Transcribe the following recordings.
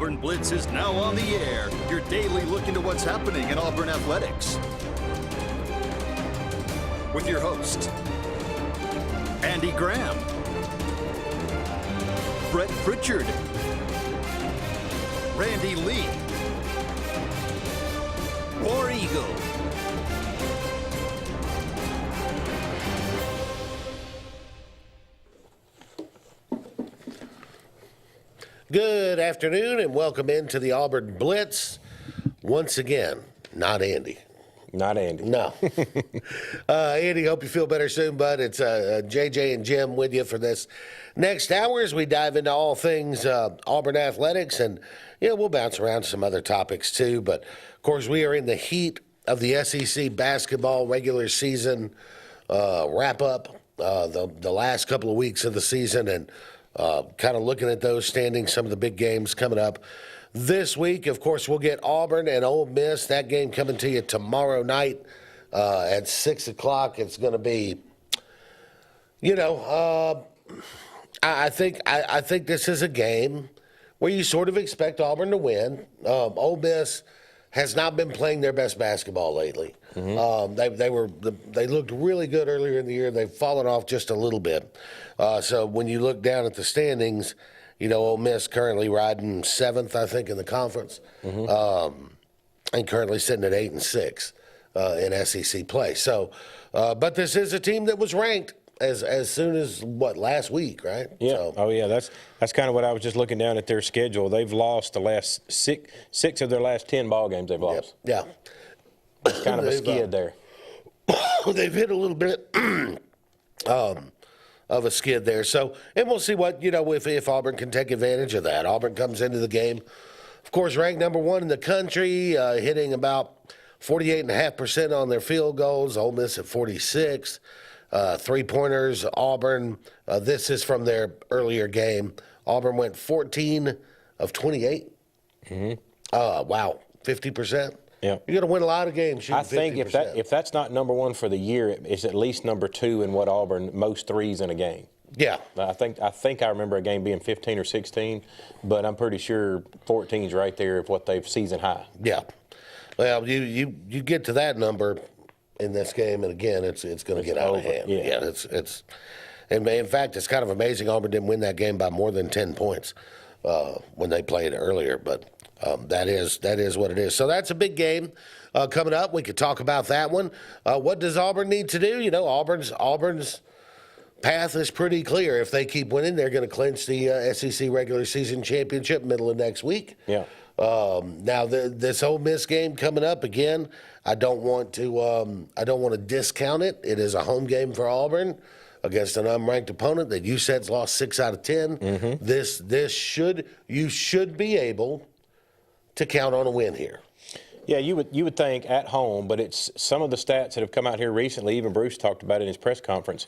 Auburn Blitz is now on the air. Your daily look into what's happening in Auburn athletics. With your host, Andy Graham, Brett Pritchard, Randy Lee, War Eagle. Good afternoon and welcome into the Auburn Blitz. Once again, not Andy. Not Andy. No. Andy, hope you feel better soon, bud. It's JJ and Jim with you for this next hour as we dive into all things Auburn athletics. And, we'll bounce around some other topics too. But, of course, we are in the heat of the SEC basketball regular season wrap-up, the last couple of weeks of the season, and kind of looking at those standings, some of the big games coming up this week. Of course, we'll get Auburn and Ole Miss. That game coming to you tomorrow night at 6 o'clock. It's going to be, I think this is a game where you sort of expect Auburn to win. Ole Miss has not been playing their best basketball lately. Mm-hmm. They looked really good earlier in the year. They've fallen off just a little bit. So when you look down at the standings, Ole Miss currently riding 7th, I think, in the conference, and currently sitting at 8-6 in SEC play. So, but this is a team that was ranked as soon as last week, right? Yeah. So, oh yeah, that's kind of what I was just looking down at their schedule. They've lost the last six of their last 10 ball games. They've lost. Yeah. It's kind of a skid there. They've hit a little bit of a skid there. So, and we'll see what, if Auburn can take advantage of that. Auburn comes into the game, of course, ranked number 1 in the country, hitting about 48.5% on their field goals. Ole Miss at 46. Three-pointers, Auburn, this is from their earlier game. Auburn went 14 of 28. Mm-hmm. Wow, 50%. Yeah. You're going to win a lot of games shooting 50%. I think if that's not number 1 for the year, it's at least number 2 in what Auburn most threes in a game. Yeah. I think I remember a game being 15 or 16, but I'm pretty sure 14's right there of what they've season high. Yeah. Well, you get to that number in this game, and again, it's going to get out of hand. Yeah. It's and in fact, it's kind of amazing Auburn didn't win that game by more than 10 points when they played earlier, but that is what it is. So that's a big game coming up. We could talk about that one. What does Auburn need to do? Auburn's path is pretty clear. If they keep winning, they're going to clinch the SEC regular season championship middle of next week. Yeah. Now this Ole Miss game coming up again. I don't want to discount it. It is a home game for Auburn against an unranked opponent that you said's lost 6 out of 10. Mm-hmm. You should be able to count on a win here. Yeah, you would think at home, but it's some of the stats that have come out here recently. Even Bruce talked about it in his press conference.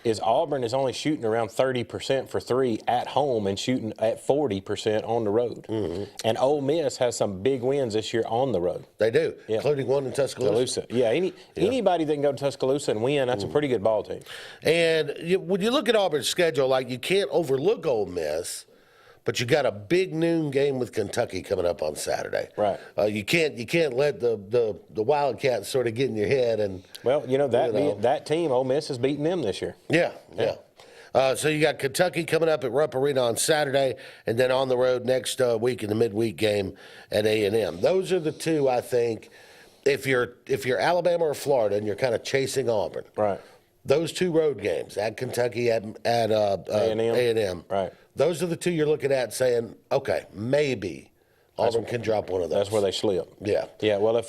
Is Auburn is only shooting around 30% for 3 at home and shooting at 40% on the road. Mm-hmm. And Ole Miss has some big wins this year on the road. They do, including one in Tuscaloosa. Yeah, anybody that can go to Tuscaloosa and win, that's a pretty good ball team. And when you look at Auburn's schedule, you can't overlook Ole Miss, but you got a big noon game with Kentucky coming up on Saturday. Right. You can't let the Wildcats sort of get in your head and. Well, that team, Ole Miss has beaten them this year. Yeah. So you got Kentucky coming up at Rupp Arena on Saturday, and then on the road next week in the midweek game at A&M. Those are the two, I think, if you're Alabama or Florida and you're kind of chasing Auburn. Right. Those 2 road games at Kentucky at A&M. Right. Those are the 2 you're looking at saying, okay, maybe Auburn can drop one of those. That's where they slip. Yeah. Yeah, well,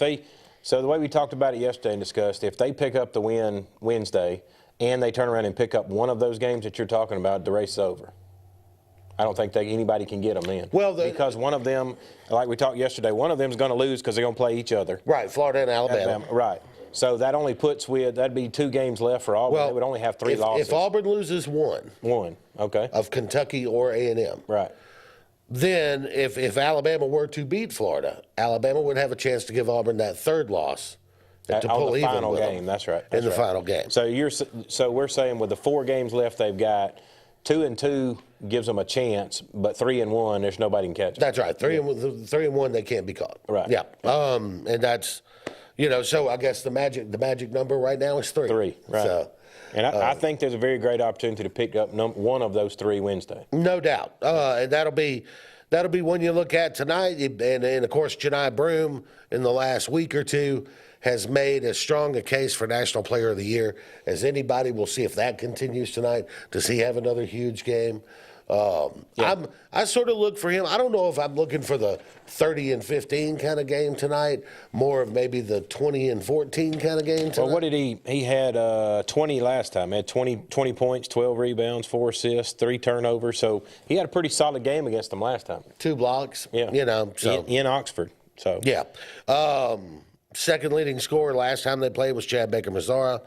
so the way we talked about it yesterday and discussed, if they pick up the win Wednesday and they turn around and pick up one of those games that you're talking about, the race is over. I don't think anybody can get them then. Well, because one of them, like we talked yesterday, one of them is going to lose because they're going to play each other. Right, Florida and Alabama. Right. So that only that'd be 2 games left for Auburn. They would only have 3 losses. If Auburn loses one, okay, of Kentucky or A&M, right, then if Alabama were to beat Florida, Alabama would have a chance to give Auburn that 3rd loss to pull even final with game. them That's right. In the final game. So we're saying with the 4 games left they've got, 2-2 gives them a chance, but 3-1, there's nobody can catch them. That's right. 3-1, they can't be caught. Right. Yeah. And that's, so I guess the magic number right now is 3. 3, right. So, and I think there's a very great opportunity to pick up one of those 3 Wednesday. no doubt. And that'll be one you look at tonight. And of course, Janai Broome in the last week or two has made as strong a case for National Player of the Year as anybody. We'll see if that continues tonight. Does he have another huge game? I sort of look for him. I don't know if I'm looking for the 30-15 kind of game tonight, more of maybe the 20-14 kind of game tonight. Well, what did he had 20 last time. He had 20 points, 12 rebounds, 4 assists, 3 turnovers. So he had a pretty solid game against them last time. 2 blocks. Yeah. So in Oxford. So yeah. Second leading scorer last time they played was Chad Baker-Mazara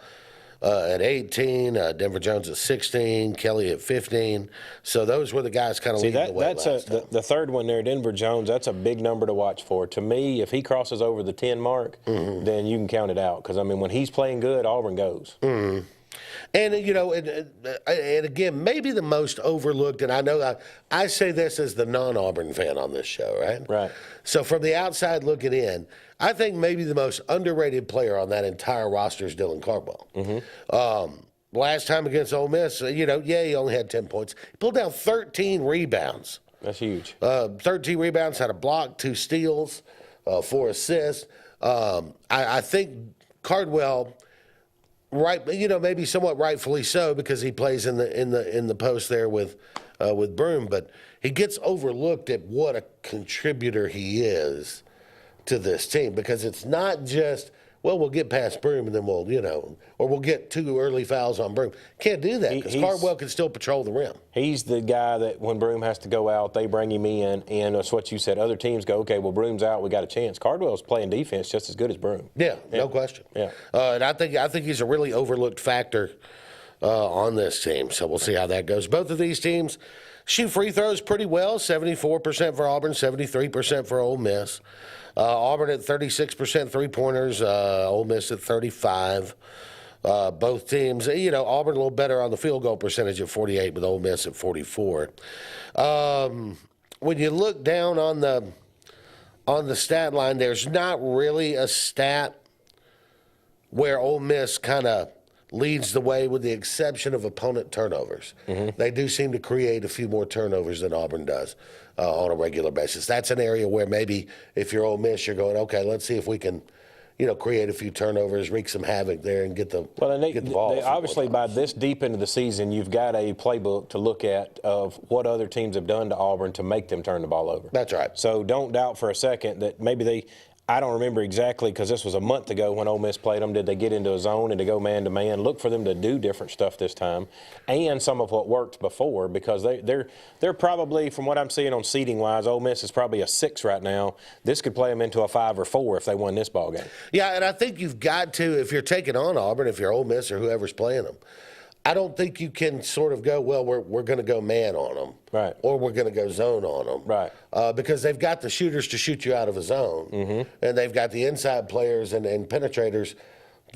at 18, Denver Jones at 16, Kelly at 15. So those were the guys kind of leading the way that's last time. the third one there, Denver Jones. That's a big number to watch for. To me, if he crosses over the 10 mark, then you can count it out. Because, when he's playing good, Auburn goes. Mm-hmm. And, and again, maybe the most overlooked, and I know I say this as the non-Auburn fan on this show, right? Right. So from the outside looking in, I think maybe the most underrated player on that entire roster is Dylan Cardwell. Last time against Ole Miss, he only had 10 points. He pulled down 13 rebounds. That's huge. 13 rebounds, had a block, 2 steals, 4 assists. I think Cardwell, right, maybe somewhat rightfully so because he plays in the post there with Broome, but he gets overlooked at what a contributor he is to this team because it's not just, we'll get past Broome and then or we'll get 2 early fouls on Broome. Can't do that because Cardwell can still patrol the rim. He's the guy that when Broome has to go out, they bring him in, and that's what you said. Other teams go, okay, well, Broome's out, we got a chance. Cardwell's playing defense just as good as Broome. Yeah, no question. Yeah. And I think he's a really overlooked factor on this team, so we'll see how that goes. Both of these teams shoot free throws pretty well, 74% for Auburn, 73% for Ole Miss. Auburn at 36% three-pointers, Ole Miss at 35%. Both teams, Auburn a little better on the field goal percentage at 48%, with Ole Miss at 44%. When you look down on the stat line, there's not really a stat where Ole Miss kind of leads the way with the exception of opponent turnovers. They do seem to create a few more turnovers than Auburn does on a regular basis. That's an area where maybe if you're Ole Miss, you're going, okay, let's see if we can, create a few turnovers, wreak some havoc there, and get the ball. Obviously, by this deep into the season, you've got a playbook to look at of what other teams have done to Auburn to make them turn the ball over. That's right. So don't doubt for a second that maybe I don't remember exactly because this was a month ago when Ole Miss played them. Did they get into a zone and to go man-to-man? Look for them to do different stuff this time and some of what worked before because they're probably, from what I'm seeing on seeding-wise, Ole Miss is probably a 6 right now. This could play them into a 5 or 4 if they won this ball game. Yeah, and I think you've got to, if you're taking on Auburn, if you're Ole Miss or whoever's playing them, I don't think you can sort of go, well, we're going to go man on them. Right. Or we're going to go zone on them. Right. Because they've got the shooters to shoot you out of a zone. And they've got the inside players and penetrators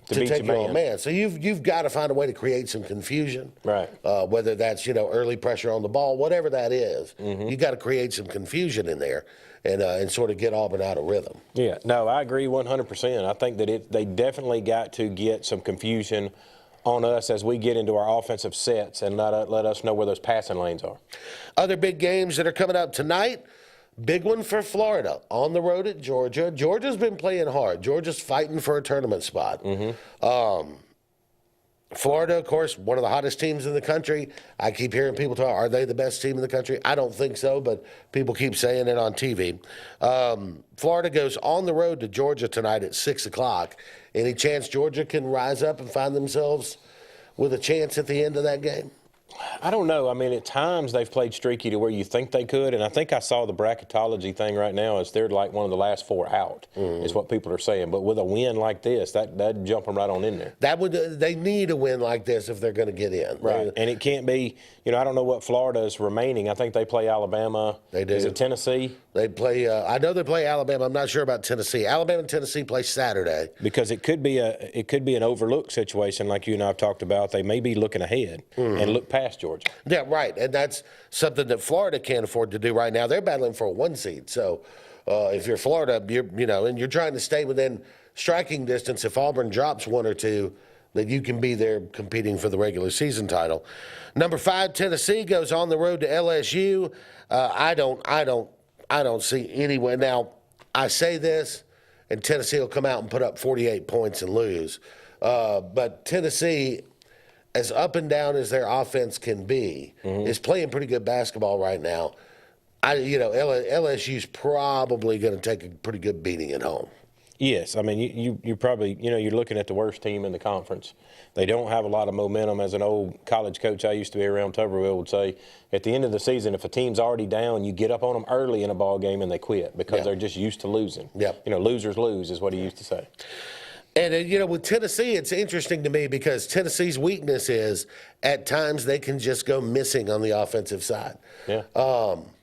to take you on man. So you've got to find a way to create some confusion. Right. Whether that's, early pressure on the ball, whatever that is. You've got to create some confusion in there and sort of get Auburn out of rhythm. Yeah. No, I agree 100%. I think that they definitely got to get some confusion on us as we get into our offensive sets and let us know where those passing lanes are. Other big games that are coming up tonight, big one for Florida, on the road at Georgia. Georgia's been playing hard. Georgia's fighting for a tournament spot. Florida, of course, one of the hottest teams in the country. I keep hearing people talk, are they the best team in the country? I don't think so, but people keep saying it on TV. Florida goes on the road to Georgia tonight at 6 o'clock. Any chance Georgia can rise up and find themselves with a chance at the end of that game? I don't know. I mean, at times they've played streaky to where you think they could, and I think I saw the bracketology thing right now is they're like one of the last 4 out, is what people are saying. But with a win like this, that'd jump them right on in there. They need a win like this if they're going to get in. Right, and it can't be, I don't know what Florida is remaining. I think they play Alabama. They do. Is it Tennessee? They play, I know they play Alabama. I'm not sure about Tennessee. Alabama and Tennessee play Saturday. Because it could be an overlooked situation like you and I have talked about. They may be looking ahead and look past past Georgia. Yeah, right. And that's something that Florida can't afford to do right now. They're battling for a 1 seed. So if you're Florida, and you're trying to stay within striking distance. If Auburn drops 1 or 2, that you can be there competing for the regular season title. Number 5, Tennessee goes on the road to LSU. I don't see any way. Now, I say this, and Tennessee will come out and put up 48 points and lose. But Tennessee, as up and down as their offense can be, is playing pretty good basketball right now. LSU's probably going to take a pretty good beating at home. Yes, I mean you probably you're looking at the worst team in the conference. They don't have a lot of momentum. As an old college coach I used to be around Tuberville would say, at the end of the season, if a team's already down, you get up on them early in a ball game and they quit because they're just used to losing. Yep. Losers lose is what he used to say. And, with Tennessee, it's interesting to me because Tennessee's weakness is at times they can just go missing on the offensive side. Yeah.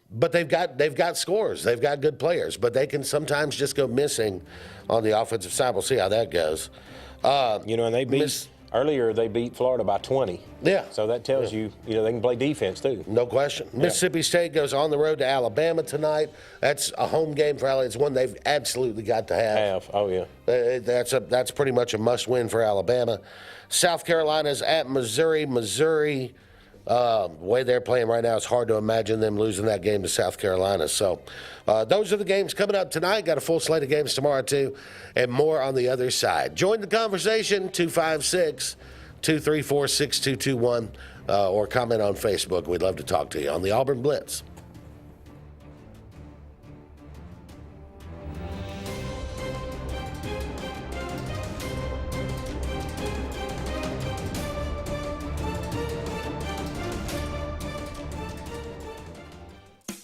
But they've got scores. They've got good players, but they can sometimes just go missing on the offensive side. We'll see how that goes. And they beat earlier. They beat Florida by 20. Yeah. So that tells you, they can play defense too. No question. Yeah. Mississippi State goes on the road to Alabama tonight. That's a home game for Alabama. It's one they've absolutely got to have. Oh yeah. That's pretty much a must-win for Alabama. South Carolina's at Missouri. Missouri. The way they're playing right now, it's hard to imagine them losing that game to South Carolina. So those are the games coming up tonight. Got a full slate of games tomorrow, too, and more on the other side. Join the conversation, 256-234-6221, or comment on Facebook. We'd love to talk to you on the Auburn Blitz.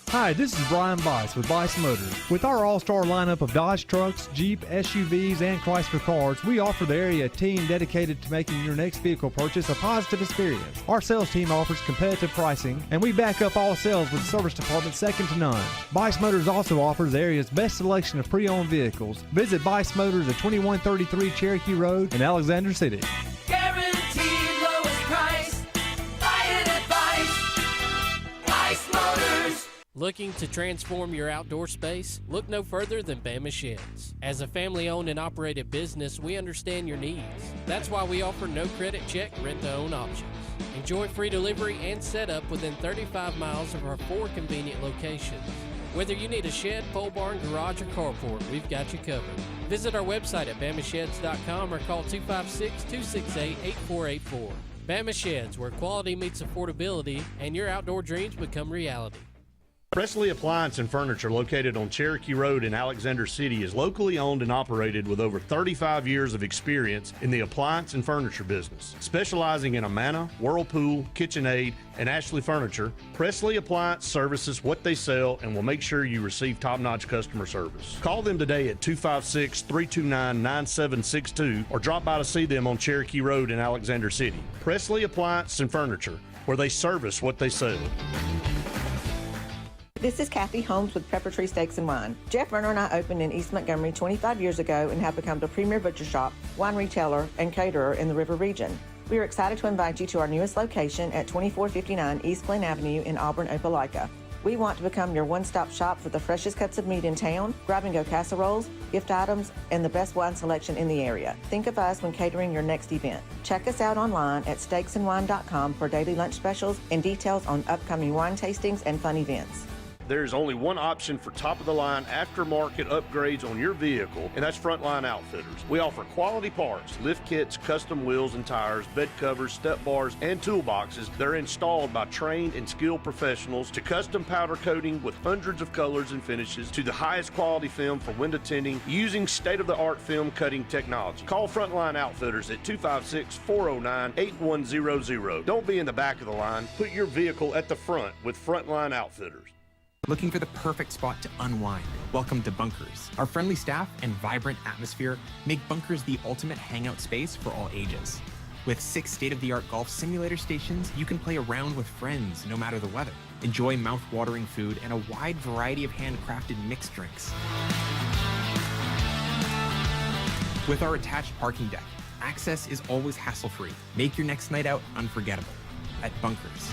Hi, this is Brian Bice with Bice Motors. With our all-star lineup of Dodge trucks, Jeep, SUVs, and Chrysler cars, we offer the area a team dedicated to making your next vehicle purchase a positive experience. Our sales team offers competitive pricing, and we back up all sales with a service department second to none. Bice Motors also offers the area's best selection of pre-owned vehicles. Visit Bice Motors at 2133 Cherokee Road in Alexander City. Guaranteed lowest price. Buy it at Bice Motors. Looking to transform your outdoor space? Look no further than Bama Sheds. As a family-owned and operated business, we understand your needs. That's why we offer no credit check, rent-to-own options. Enjoy free delivery and setup within 35 miles of our 4 convenient locations. Whether you need a shed, pole barn, garage, or carport, we've got you covered. Visit our website at bamasheds.com or call 256-268-8484. Bama Sheds, where quality meets affordability and your outdoor dreams become reality. Presley Appliance and Furniture, located on Cherokee Road in Alexander City, is locally owned and operated with over 35 years of experience in the appliance and furniture business. Specializing in Amana, Whirlpool, KitchenAid, and Ashley Furniture, Presley Appliance services what they sell and will make sure you receive top-notch customer service. Call them today at 256-329-9762 or drop by to see them on Cherokee Road in Alexander City. Presley Appliance and Furniture, where they service what they sell. This is Kathy Holmes with Pepper Tree Steaks and Wine. Jeff Verner and I opened in East Montgomery 25 years ago and have become the premier butcher shop, wine retailer, and caterer in the River region. We are excited to invite you to our newest location at 2459 East Glen Avenue in Auburn, Opelika. We want to become your one-stop shop for the freshest cuts of meat in town, grab-and-go casseroles, gift items, and the best wine selection in the area. Think of us when catering your next event. Check us out online at steaksandwine.com for daily lunch specials and details on upcoming wine tastings and fun events. There's only one option for top-of-the-line aftermarket upgrades on your vehicle, and that's Frontline Outfitters. We offer quality parts, lift kits, custom wheels and tires, bed covers, step bars, and toolboxes that are installed by trained and skilled professionals, to custom powder coating with hundreds of colors and finishes, to the highest quality film for window tinting using state-of-the-art film cutting technology. Call Frontline Outfitters at 256-409-8100. Don't be in the back of the line. Put your vehicle at the front with Frontline Outfitters. Looking for the perfect spot to unwind? Welcome to Bunkers. Our friendly staff and vibrant atmosphere make Bunkers the ultimate hangout space for all ages. With 6 state-of-the-art golf simulator stations, you can play around with friends no matter the weather. Enjoy mouth-watering food and a wide variety of handcrafted mixed drinks. With our attached parking deck, access is always hassle-free. Make your next night out unforgettable. at Bunkers.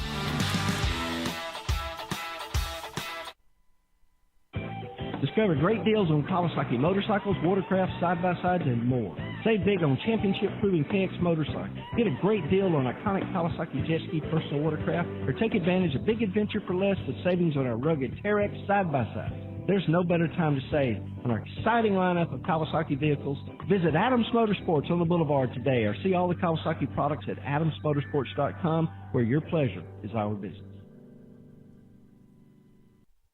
Discover great deals on Kawasaki motorcycles, watercrafts, side-by-sides, and more. Save big on championship-proving KX motorcycles. Get a great deal on iconic Kawasaki jet ski personal watercraft, or take advantage of big adventure for less with savings on our rugged Terex side-by-sides. There's no better time to save on our exciting lineup of Kawasaki vehicles. Visit Adams Motorsports on the Boulevard today, or see all the Kawasaki products at adamsmotorsports.com, where your pleasure is our business.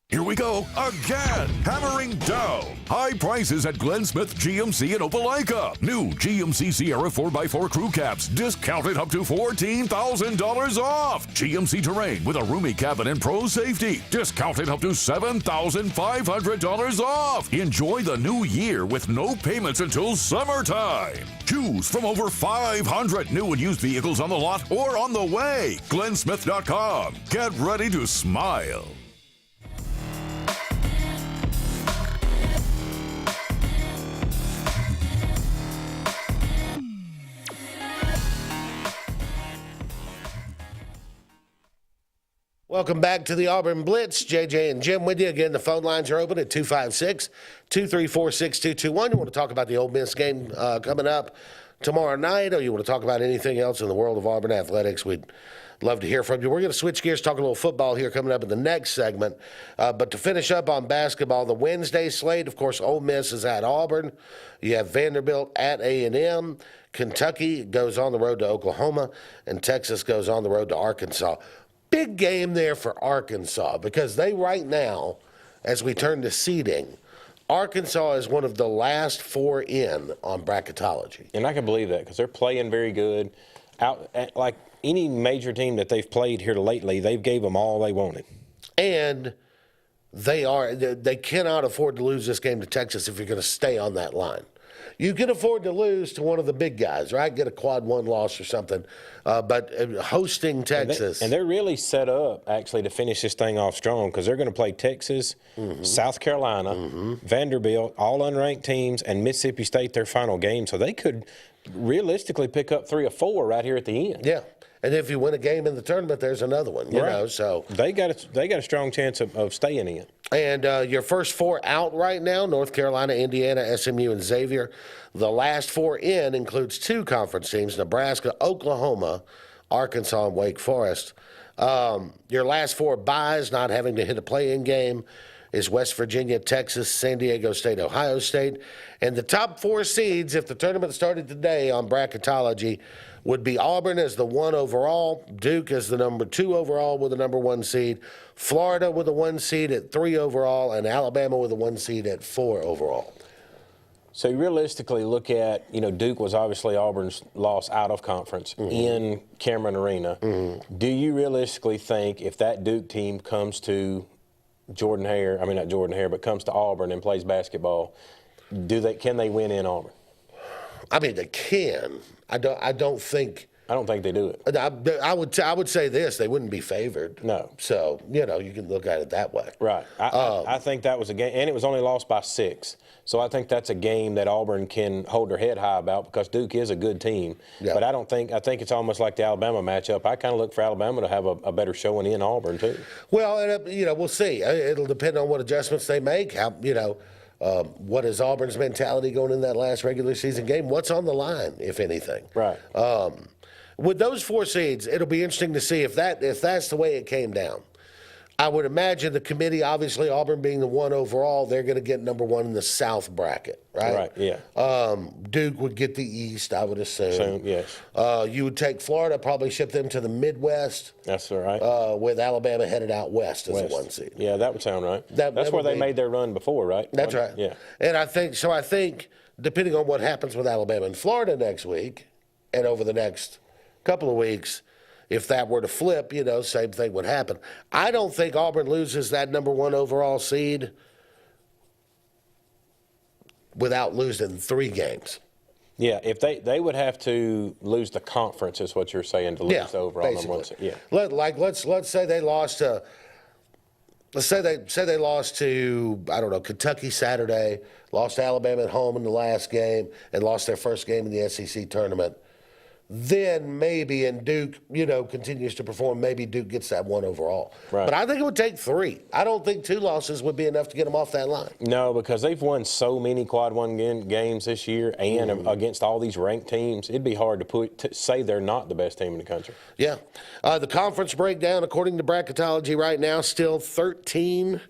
Here we go again, hammering down. High prices at Glenn Smith GMC in Opelika. New GMC Sierra 4x4 crew cabs discounted up to $14,000 off. GMC Terrain with a roomy cabin and pro safety discounted up to $7,500 off. Enjoy the new year with no payments until summertime. Choose from over 500 new and used vehicles on the lot or on the way. GlennSmith.com. Get ready to smile. Welcome back to the Auburn Blitz. JJ and Jim with you. Again, the phone lines are open at 256-234-6221. You want to talk about the Ole Miss game coming up tomorrow night, or you want to talk about anything else in the world of Auburn athletics, we'd love to hear from you. We're going to switch gears, talk a little football here coming up in the next segment. But to finish up on basketball, the Wednesday slate, of course, Ole Miss is at Auburn. You have Vanderbilt at A&M. Kentucky goes on the road to Oklahoma, and Texas goes on the road to Arkansas. Big game there for Arkansas, because they right now, as we turn to seeding, Arkansas is one of the last four in on bracketology. And I can believe that, because they're playing very good. Like any major team that they've played here lately, they've gave them all they wanted. And they cannot afford to lose this game to Texas if you're going to stay on that line. You can afford to lose to one of the big guys, right? Get a quad one loss or something. But hosting Texas. And they're really set up, actually, to finish this thing off strong, because they're going to play Texas, South Carolina, Vanderbilt, all unranked teams, and Mississippi State their final game. So they could realistically pick up 3 or 4 right here at the end. Yeah. And if you win a game in the tournament, there's another one, you know. So they got a strong chance of staying in. And your first 4 out right now, North Carolina, Indiana, SMU, and Xavier. The last 4 in includes 2 conference teams, Nebraska, Oklahoma, Arkansas, and Wake Forest. Your last 4 byes, not having to hit a play-in game, is West Virginia, Texas, San Diego State, Ohio State. And the top 4 seeds, if the tournament started today on bracketology, would be Auburn as the 1 overall, Duke as the number 2 overall with the number 1 seed, Florida with a 1 seed at 3 overall, and Alabama with a 1 seed at 4 overall. So you realistically look at, Duke was obviously Auburn's loss out of conference in Cameron Arena. Do you realistically think if that Duke team comes to comes to Auburn and plays basketball, can they win in Auburn? I mean, they can. I don't think they do it. I would say this: they wouldn't be favored. No. So you can look at it that way. Right. I think that was a game, and it was only lost by 6. So I think that's a game that Auburn can hold their head high about, because Duke is a good team. Yeah. But I think it's almost like the Alabama matchup. I kind of look for Alabama to have a better showing in Auburn too. Well, we'll see. It'll depend on what adjustments they make. What is Auburn's mentality going in that last regular season game? What's on the line, if anything? Right. With those 4 seeds, it'll be interesting to see if that's the way it came down. I would imagine the committee, obviously Auburn being the 1 overall, they're going to get number 1 in the South bracket, right? Right, yeah. Duke would get the East, I would assume. Yes. You would take Florida, probably ship them to the Midwest. That's all right. With Alabama headed out west as a 1 seed. Yeah, that would sound right. That's where they made their run before, right? That's right. Yeah. And I think depending on what happens with Alabama and Florida next week and over the next couple of weeks, if that were to flip, same thing would happen. I don't think Auburn loses that number 1 overall seed without losing 3 games. Yeah, if they would have to lose the conference, is what you're saying, to lose the overall number 1 seed. Yeah. Let's say they lost to. Let's say they lost to, I don't know, Kentucky Saturday, lost to Alabama at home in the last game, and lost their first game in the SEC tournament then maybe, and Duke, continues to perform, maybe Duke gets that 1 overall. Right. But I think it would take 3. I don't think 2 losses would be enough to get them off that line. No, because they've won so many quad one games this year and against all these ranked teams, it'd be hard to say they're not the best team in the country. Yeah. The conference breakdown, according to bracketology right now, still 13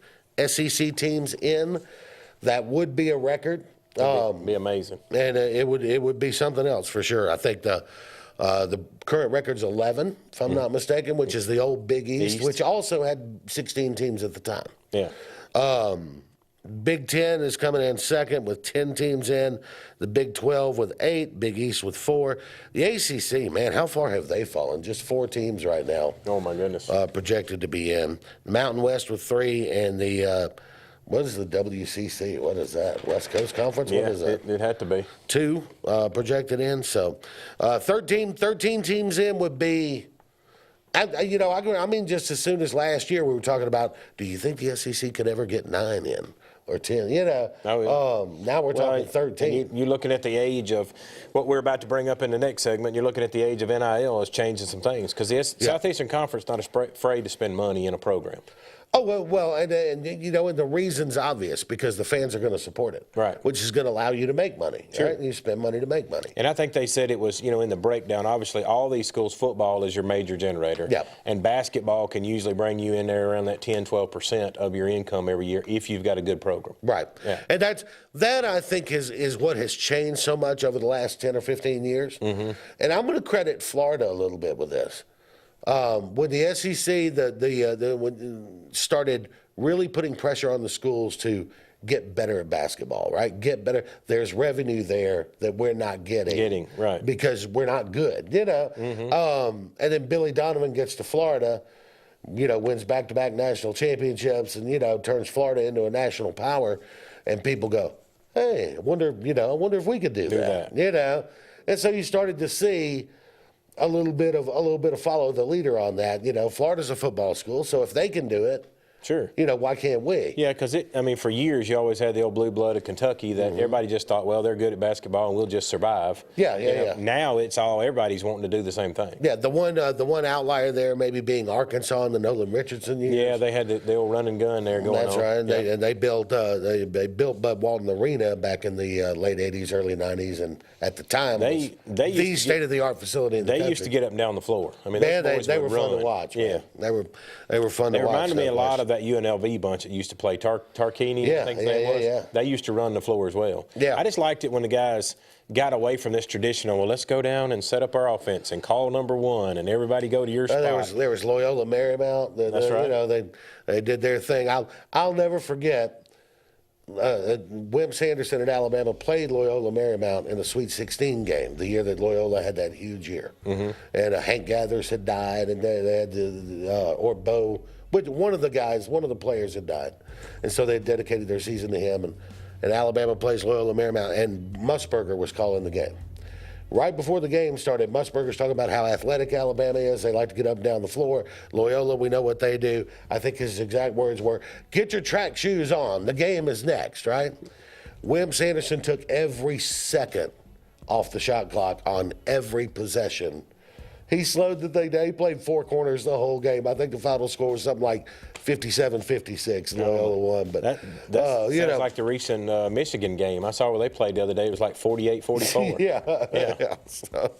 SEC teams in. That would be a record. It'd be amazing. And it would be something else for sure. I think the current record's 11, if I'm not mistaken, which is the old Big East, which also had 16 teams at the time. Yeah. Big Ten is coming in second with 10 teams in. The Big 12 with 8. Big East with 4. The ACC, man, how far have they fallen? Just 4 teams right now. Oh, my goodness. Projected to be in. The Mountain West with 3, and the what is the WCC? What is that? West Coast Conference? Yeah, what is that? It had to be. 2 projected in. So 13 teams in would be, I mean, just as soon as last year we were talking about, do you think the SEC could ever get 9 in? Or 10, now we're talking 13. You're looking at the age of what we're about to bring up in the next segment. You're looking at the age of NIL is changing some things because the Southeastern Conference not afraid to spend money in a program. Oh, well, and the reason's obvious because the fans are going to support it. Right. Which is going to allow you to make money. Sure. Right? You spend money to make money. And I think they said it was, in the breakdown, obviously all these schools, football is your major generator. Yeah. And basketball can usually bring you in there around that 10-12% of your income every year if you've got a good program. Right. Yeah. And that I think is what has changed so much over the last 10 or 15 years. Mm-hmm. And I'm going to credit Florida a little bit with this. When the SEC started really putting pressure on the schools to get better at basketball, right? Get better. There's revenue there that we're not getting. Right. Because we're not good, Mm-hmm. And then Billy Donovan gets to Florida, wins back-to-back national championships and, turns Florida into a national power. And people go, hey, I wonder if we could do that. And so you started to see a little bit of follow the leader on that. Florida's a football school, so if they can do it, sure. Why can't we? Yeah, because for years you always had the old blue blood of Kentucky that everybody just thought, well, they're good at basketball and we'll just survive. Yeah. Now it's everybody's wanting to do the same thing. Yeah, the one outlier there maybe being Arkansas in the Nolan Richardson years. Yeah, they had the old run and gun there going on. That's right. And they built Bud Walton Arena back in the late '80s, early '90s, and at the time they the state-of-the-art facility in the country. Used to get up and down the floor. I mean, they were fun to watch. Yeah, man. They were fun to watch. They reminded me a lot of that UNLV bunch that used to play Tarkini. Yeah, I think was. Yeah. They used to run the floor as well. Yeah. I just liked it when the guys got away from this traditional, well, let's go down and set up our offense and call number 1 and everybody go to your spot. There was Loyola Marymount. That's right. They did their thing. I'll never forget Wim Sanderson at Alabama played Loyola Marymount in the Sweet 16 game, the year that Loyola had that huge year. Mm-hmm. And Hank Gathers had died, and they had or Bo, but one of the players had died. And so they dedicated their season to him. And Alabama plays Loyola Marymount, and Musburger was calling the game. Right before the game started, Musburger's talking about how athletic Alabama is. They like to get up and down the floor. Loyola, we know what they do. I think his exact words were, get your track shoes on. The game is next, right? Wim Sanderson took every second off the shot clock on every possession. He slowed the thing down. He played 4 corners the whole game. I think the final score was something like 57-56. Loyola won. But that sounds like the recent Michigan game. I saw where they played the other day. It was like 48-44. Yeah. So,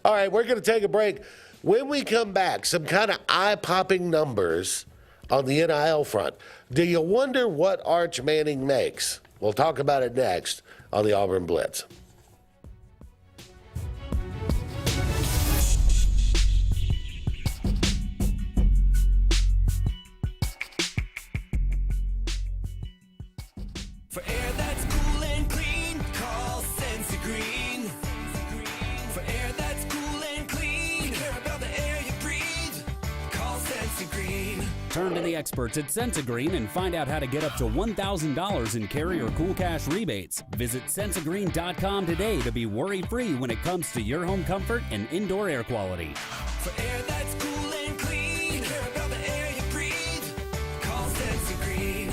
all right, we're going to take a break. When we come back, some kind of eye-popping numbers on the NIL front. Do you wonder what Arch Manning makes? We'll talk about it next on the Auburn Blitz. For air that's cool and clean, call Sensi Green. For air that's cool and clean, care about the air you breathe, call Sensi Green. Turn to the experts at Sensigreen and find out how to get up to $1,000 in carrier cool cash rebates. Visit Sensigreen.com today to be worry-free when it comes to your home comfort and indoor air quality. For air that's cool and clean, care about the air you breathe, call Sensi Green.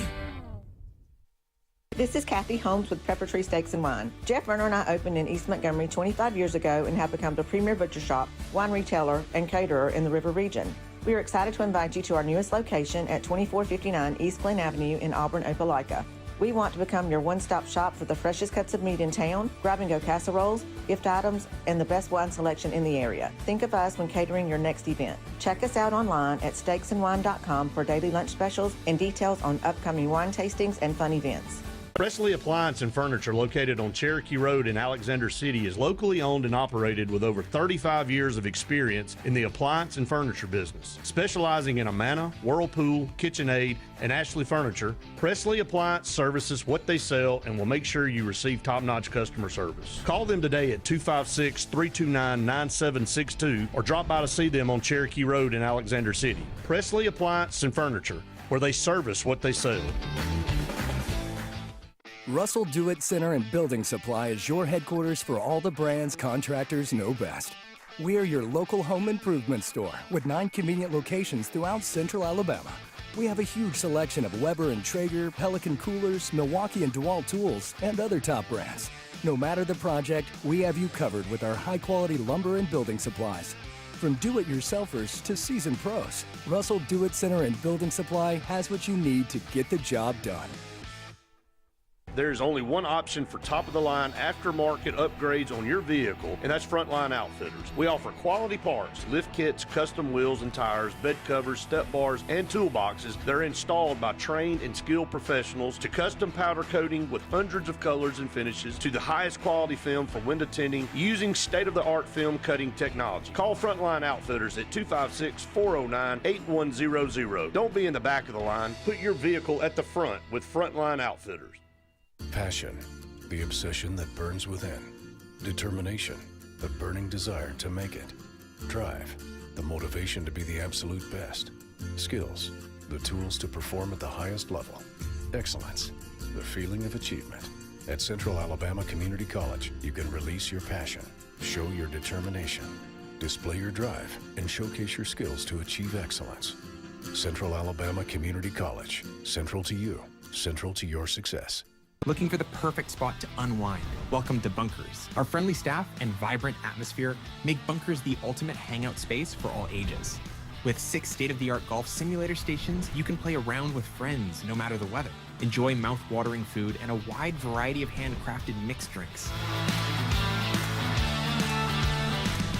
This is Kathy Holmes with Pepper Tree Steaks and Wine. Jeff Verner and I opened in East Montgomery 25 years ago and have become the premier butcher shop, wine retailer, and caterer in the River region. We are excited to invite you to our newest location at 2459 East Glen Avenue in Auburn, Opelika. We want to become your one-stop shop for the freshest cuts of meat in town, grab-and-go casseroles, gift items, and the best wine selection in the area. Think of us when catering your next event. Check us out online at steaksandwine.com for daily lunch specials and details on upcoming wine tastings and fun events. Presley Appliance and Furniture, located on Cherokee Road in Alexander City, is locally owned and operated with over 35 years of experience in the appliance and furniture business. Specializing in Amana, Whirlpool, KitchenAid, and Ashley Furniture, Presley Appliance services what they sell and will make sure you receive top-notch customer service. Call them today at 256-329-9762 or drop by to see them on Cherokee Road in Alexander City. Presley Appliance and Furniture, where they service what they sell. Russell Do-It Center and Building Supply is your headquarters for all the brands contractors know best. We are your local home improvement store with 9 convenient locations throughout central Alabama. We have a huge selection of Weber and Traeger, Pelican coolers, Milwaukee and DeWalt tools, and other top brands. No matter the project, we have you covered with our high-quality lumber and building supplies. From do-it-yourselfers to seasoned pros, Russell Do-It Center and Building Supply has what you need to get the job done. There's only one option for top-of-the-line aftermarket upgrades on your vehicle, and that's Frontline Outfitters. We offer quality parts, lift kits, custom wheels and tires, bed covers, step bars, and toolboxes that are installed by trained and skilled professionals, to custom powder coating with hundreds of colors and finishes, to the highest quality film for window tinting using state-of-the-art film cutting technology. Call Frontline Outfitters at 256-409-8100. Don't be in the back of the line. Put your vehicle at the front with Frontline Outfitters. Passion, the obsession that burns within. Determination, the burning desire to make it. Drive, the motivation to be the absolute best. Skills, the tools to perform at the highest level. Excellence, the feeling of achievement. At Central Alabama Community College, you can release your passion, show your determination, display your drive, and showcase your skills to achieve excellence. Central Alabama Community College, central to you, central to your success. Looking for the perfect spot to unwind? Welcome to Bunkers. Our friendly staff and vibrant atmosphere make Bunkers the ultimate hangout space for all ages. With 6 state-of-the-art golf simulator stations, you can play around with friends no matter the weather. Enjoy mouth-watering food and a wide variety of handcrafted mixed drinks.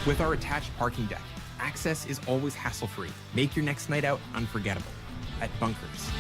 With our attached parking deck, access is always hassle-free. Make your next night out unforgettable at Bunkers.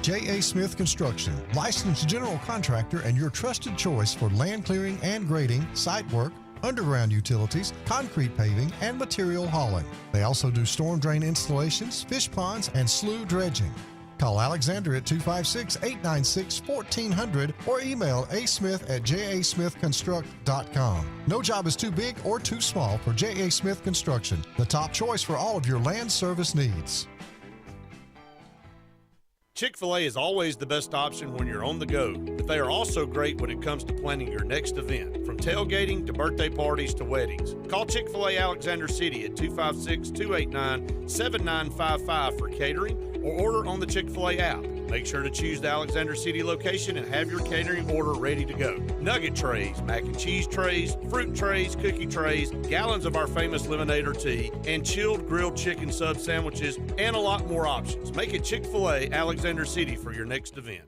J.A. Smith Construction, licensed general contractor and your trusted choice for land clearing and grading, site work, underground utilities, concrete paving, and material hauling. They also do storm drain installations, fish ponds, and slough dredging. Call Alexander at 256-896-1400 or email asmith@jasmithconstruct.com. No job is too big or too small for J.A. Smith Construction, the top choice for all of your land service needs. Chick-fil-A is always the best option when you're on the go, but they are also great when it comes to planning your next event, from tailgating to birthday parties to weddings. Call Chick-fil-A Alexander City at 256-289-7955 for catering, or order on the Chick-fil-A app. Make sure to choose the Alexander City location and have your catering order ready to go. Nugget trays, mac and cheese trays, fruit trays, cookie trays, gallons of our famous lemonade or tea, and chilled grilled chicken sub sandwiches, and a lot more options. Make it Chick-fil-A Alexander City for your next event.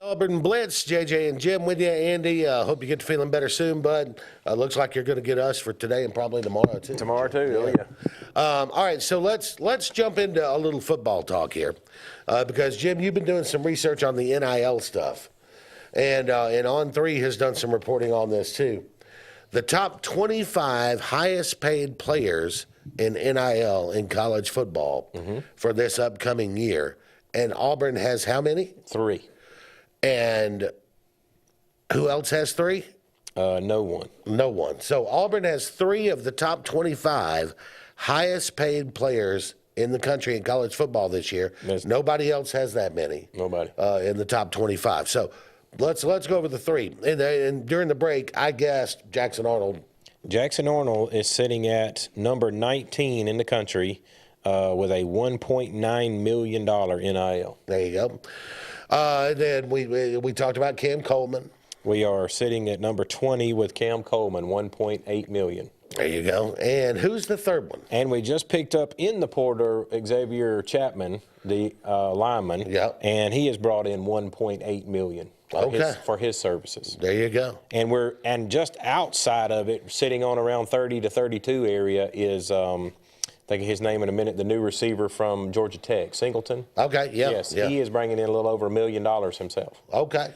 Auburn Blitz, JJ and Jim with you. Andy, hope you get to feeling better soon, bud. Looks like you're going to get us for today and probably tomorrow, too. Tomorrow, too, yeah. All right, so let's jump into a little football talk here. Because, Jim, you've been doing some research on the NIL stuff. And On3 has done some reporting on this, too. The top 25 highest-paid players in NIL in college football for this upcoming year. And Auburn has how many? 3. And who else has 3? No one. No one. So Auburn has 3 of the top 25 highest paid players in the country in college football this year. Nobody else has that many. Nobody. In the top 25. So let's go over the 3. And during the break, I guessed Jackson Arnold. Jackson Arnold is sitting at number 19 in the country with a $1.9 million NIL. There you go. And then we talked about Cam Coleman. We are sitting at number 20 with Cam Coleman, $1.8 million. There you go. And who's the third one? And we just picked up in the portal Xavier Chapman, the lineman. Yep. And he has brought in $1.8 million for his services. There you go. And just outside of it, sitting on around 30 to 32 area is think of his name in a minute, the new receiver from Georgia Tech, Singleton. Okay, yeah. Yes, yeah. he is bringing in a little over $1 million himself. Okay.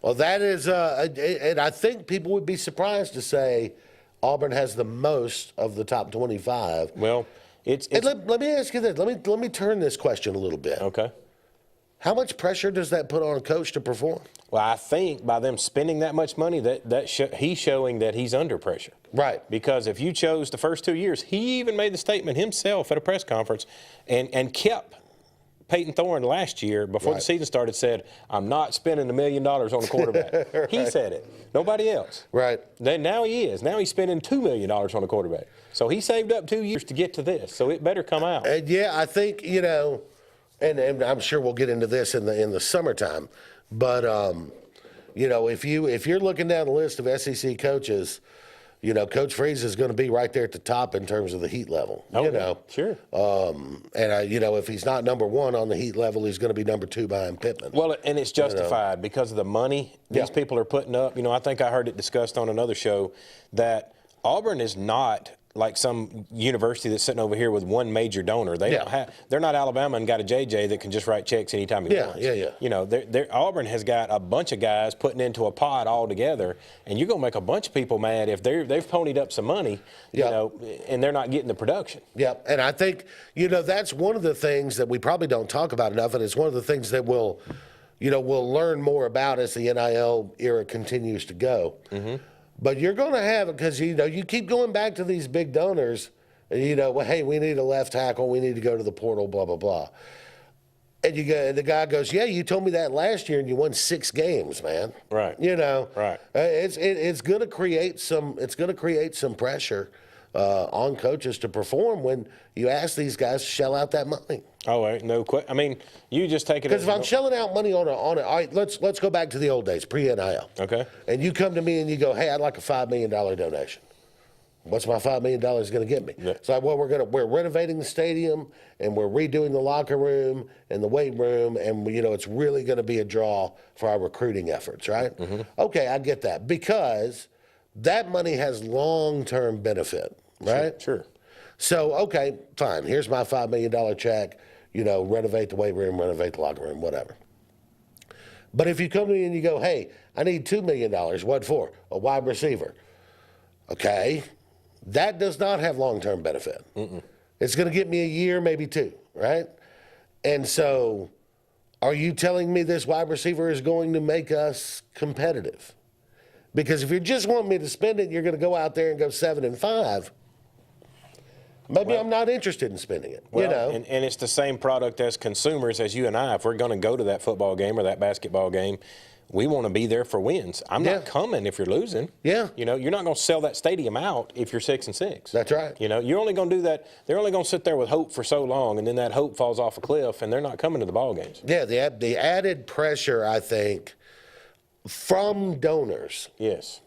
Well, that is, and I think people would be surprised to say Auburn has the most of the top 25. Well, it's let me ask you this. Let me turn this question a little bit. Okay. How much pressure does that put on a coach to perform? Well, I think by them spending that much money, he's showing that he's under pressure. Right. Because if you chose the first 2 years, he even made the statement himself at a press conference and kept Peyton Thorne last year before the season started said, I'm not spending $1 million on a quarterback. Right. He said it. Nobody else. Right. Then now he is. Now he's spending $2 million on a quarterback. So he saved up 2 years to get to this. So it better come out. Yeah, I think, and I'm sure we'll get into this in the summertime, but if you're looking down the list of SEC coaches, Coach Freeze is going to be right there at the top in terms of the heat level. Sure. If he's not number one on the heat level, he's going to be number 2 behind Pittman. Well, and it's justified because of the money these people are putting up. I think I heard it discussed on another show that Auburn is not like some university that's sitting over here with one major donor. They're not Alabama and got a JJ that can just write checks anytime he wants. Auburn has got a bunch of guys putting into a pot all together, and you're going to make a bunch of people mad if they've ponied up some money, and they're not getting the production. Yeah, and I think, that's one of the things that we probably don't talk about enough, and it's one of the things that we'll learn more about as the NIL era continues to go. Mm-hmm. But you're going to have it because, you keep going back to these big donors, and, hey, we need a left tackle, we need to go to the portal, blah, blah, blah. And the guy goes, yeah, you told me that last year, and you won 6 games, man. Right. Right. It's going to create some pressure on coaches to perform when you ask these guys to shell out that money. Oh, ain't no question. I mean, you just take it. Because if I'm shelling out money on it, all right, let's go back to the old days, pre-NIL. Okay. And you come to me and you go, hey, I'd like a $5 million donation. What's my $5 million going to get me? Yeah. It's like, well, we're renovating the stadium and we're redoing the locker room and the weight room, and it's really going to be a draw for our recruiting efforts, right? Mm-hmm. Okay, I get that, because that money has long-term benefit, right? Sure. So, okay, fine. Here's my $5 million check. Renovate the weight room, renovate the locker room, whatever. But if you come to me and you go, hey, I need $2 million, what for? A wide receiver. Okay, that does not have long-term benefit. Mm-mm. It's going to get me a year, maybe 2, right? And so are you telling me this wide receiver is going to make us competitive? Because if you just want me to spend it, you're going to go out there and go 7-5. Maybe I'm not interested in spending it, And it's the same product as consumers as you and I. If we're going to go to that football game or that basketball game, we want to be there for wins. I'm not coming if you're losing. Yeah. You're not going to sell that stadium out if you're 6-6. That's right. You're only going to do that. They're only going to sit there with hope for so long, and then that hope falls off a cliff, and they're not coming to the ball games. Yeah, the added pressure, I think, from donors. Yes.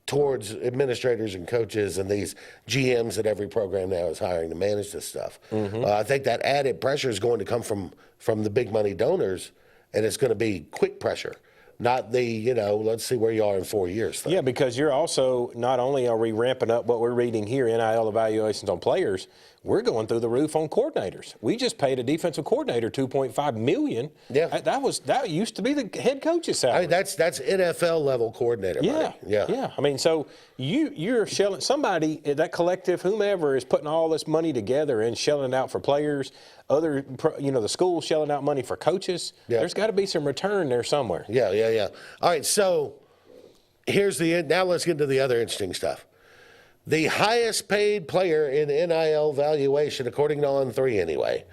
Towards administrators and coaches and these GMs that every program now is hiring to manage this stuff. Mm-hmm. I think that added pressure is going to come from the big money donors, and it's going to be quick pressure, not the, let's see where you are in 4 years thing. Yeah, because you're also, not only are we ramping up what we're reading here, NIL evaluations on players, we're going through the roof on coordinators. We just paid a defensive coordinator $2.5 million. Yeah, that used to be the head coach's salary. I mean, that's NFL level coordinator money. Yeah. I mean, so you're shelling somebody, that collective, whomever is putting all this money together and shelling it out for players. The school shelling out money for coaches. Yeah. There's got to be some return there somewhere. Yeah. All right, so now let's get into the other interesting stuff. The highest paid player in NIL valuation, according to On3 anyway,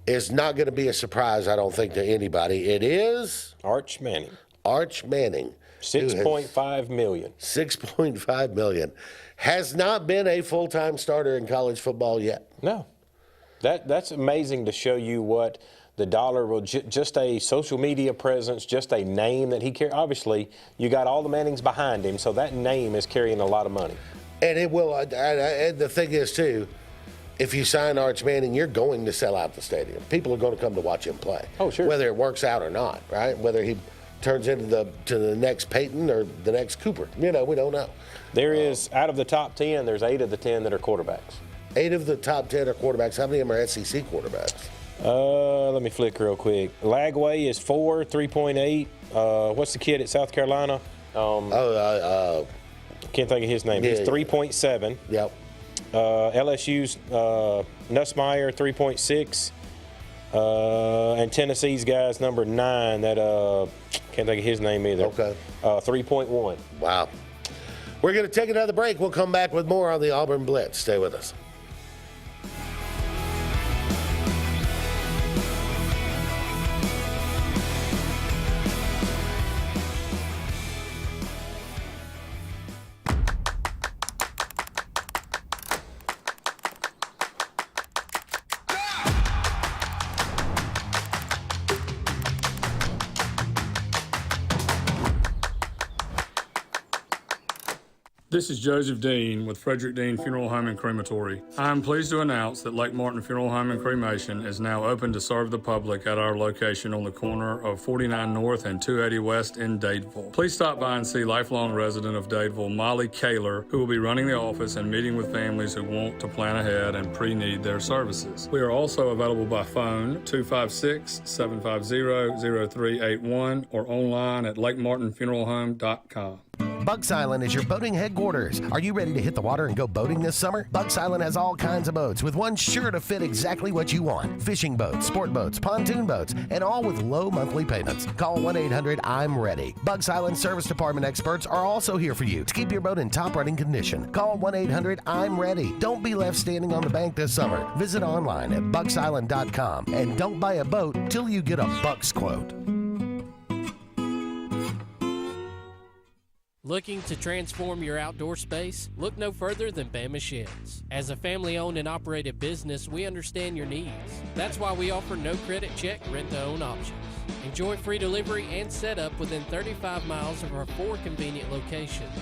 is not going to be a surprise, I don't think, to anybody. It is Arch Manning. Arch Manning. $6.5 million. $6.5 million. Has not been a full-time starter in college football yet. No. That's amazing to show you what the dollar will, just a social media presence, just a name that he carries. Obviously, you got all the Mannings behind him, so that name is carrying a lot of money. And it will, and the thing is, too, if you sign Arch Manning, you're going to sell out the stadium. People are going to come to watch him play. Oh, sure. Whether it works out or not, right? Whether he turns into the next Peyton or the next Cooper. We don't know. There is, out of the top 10, there's 8 of the 10 that are quarterbacks. 8 of the top 10 are quarterbacks. How many of them are SEC quarterbacks? Let me flick real quick. Lagway is 4, 3.8. What's the kid at South Carolina? Can't think of his name. He's 3.7. Yep. LSU's Nussmeier, 3.6. And Tennessee's guy's number 9. That can't think of his name either. Okay. 3.1. Wow. We're going to take another break. We'll come back with more on the Auburn Blitz. Stay with us. This is Joseph Dean with Frederick Dean Funeral Home and Crematory. I am pleased to announce that Lake Martin Funeral Home and Cremation is now open to serve the public at our location on the corner of 49 North and 280 West in Dadeville. Please stop by and see lifelong resident of Dadeville, Molly Kaler, who will be running the office and meeting with families who want to plan ahead and pre-need their services. We are also available by phone 256-750-0381 or online at lakemartinfuneralhome.com. Bucks Island is your boating headquarters. Are you ready to hit the water and go boating this summer? Bucks Island has all kinds of boats with one sure to fit exactly what you want. Fishing boats, sport boats, pontoon boats, and all with low monthly payments. Call 1-800-I'm-READY. Bucks Island Service Department experts are also here for you to keep your boat in top running condition. Call 1-800-I'm-READY. Don't be left standing on the bank this summer. Visit online at bucksisland.com and don't buy a boat till you get a Bucks quote. Looking to transform your outdoor space? Look no further than Bama Sheds. As a family-owned and operated business, we understand your needs. That's why we offer no credit check, rent-to-own options. Enjoy free delivery and setup within 35 miles of our 4 convenient locations.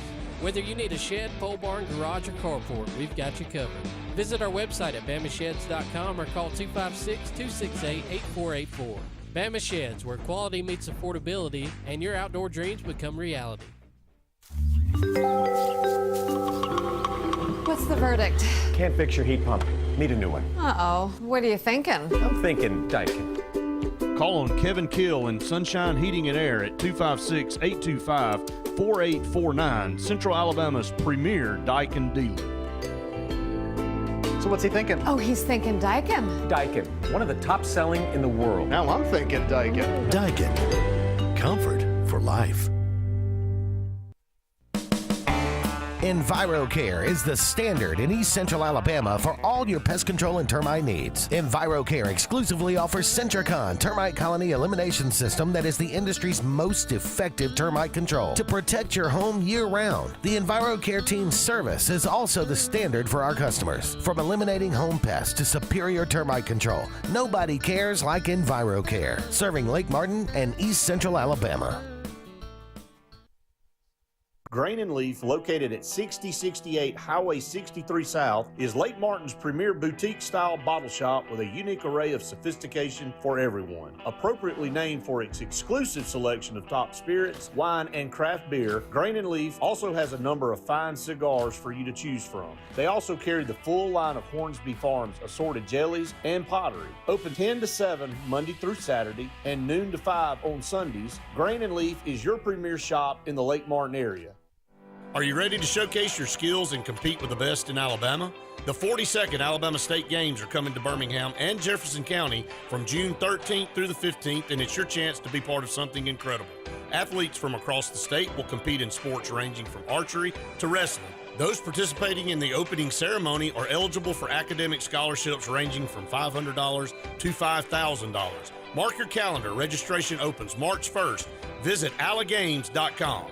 Whether you need a shed, pole barn, garage, or carport, we've got you covered. Visit our website at bamasheds.com or call 256-268-8484. Bama Sheds, where quality meets affordability and your outdoor dreams become reality. What's the verdict? Can't fix your heat pump. Need a new one. Uh-oh. What are you thinking? I'm thinking Daikin. Call on Kevin Kill and Sunshine Heating and Air at 256-825-4849, Central Alabama's premier Daikin dealer. So what's he thinking? Oh, he's thinking Daikin. Daikin, one of the top selling in the world. Now I'm thinking Daikin. Daikin. Comfort for life. EnviroCare is the standard in East Central Alabama for all your pest control and termite needs. EnviroCare exclusively offers Centricon termite colony elimination system that is the industry's most effective termite control to protect your home year-round. The EnviroCare team's service is also the standard for our customers. From eliminating home pests to superior termite control, nobody cares like EnviroCare, serving Lake Martin and East Central Alabama. Grain and Leaf, located at 6068 Highway 63 South, is Lake Martin's premier boutique-style bottle shop with a unique array of sophistication for everyone. Appropriately named for its exclusive selection of top spirits, wine, and craft beer, Grain and Leaf also has a number of fine cigars for you to choose from. They also carry the full line of Hornsby Farms assorted jellies and pottery. Open 10 to 7 Monday through Saturday and noon to 5 on Sundays, Grain and Leaf is your premier shop in the Lake Martin area. Are you ready to showcase your skills and compete with the best in Alabama? The 42nd Alabama State Games are coming to Birmingham and Jefferson County from June 13th through the 15th, and it's your chance to be part of something incredible. Athletes from across the state will compete in sports ranging from archery to wrestling, Those participating in the opening ceremony are eligible for academic scholarships ranging from $500 to $5,000. Mark your calendar. Registration opens March 1st. Visit allegames.com.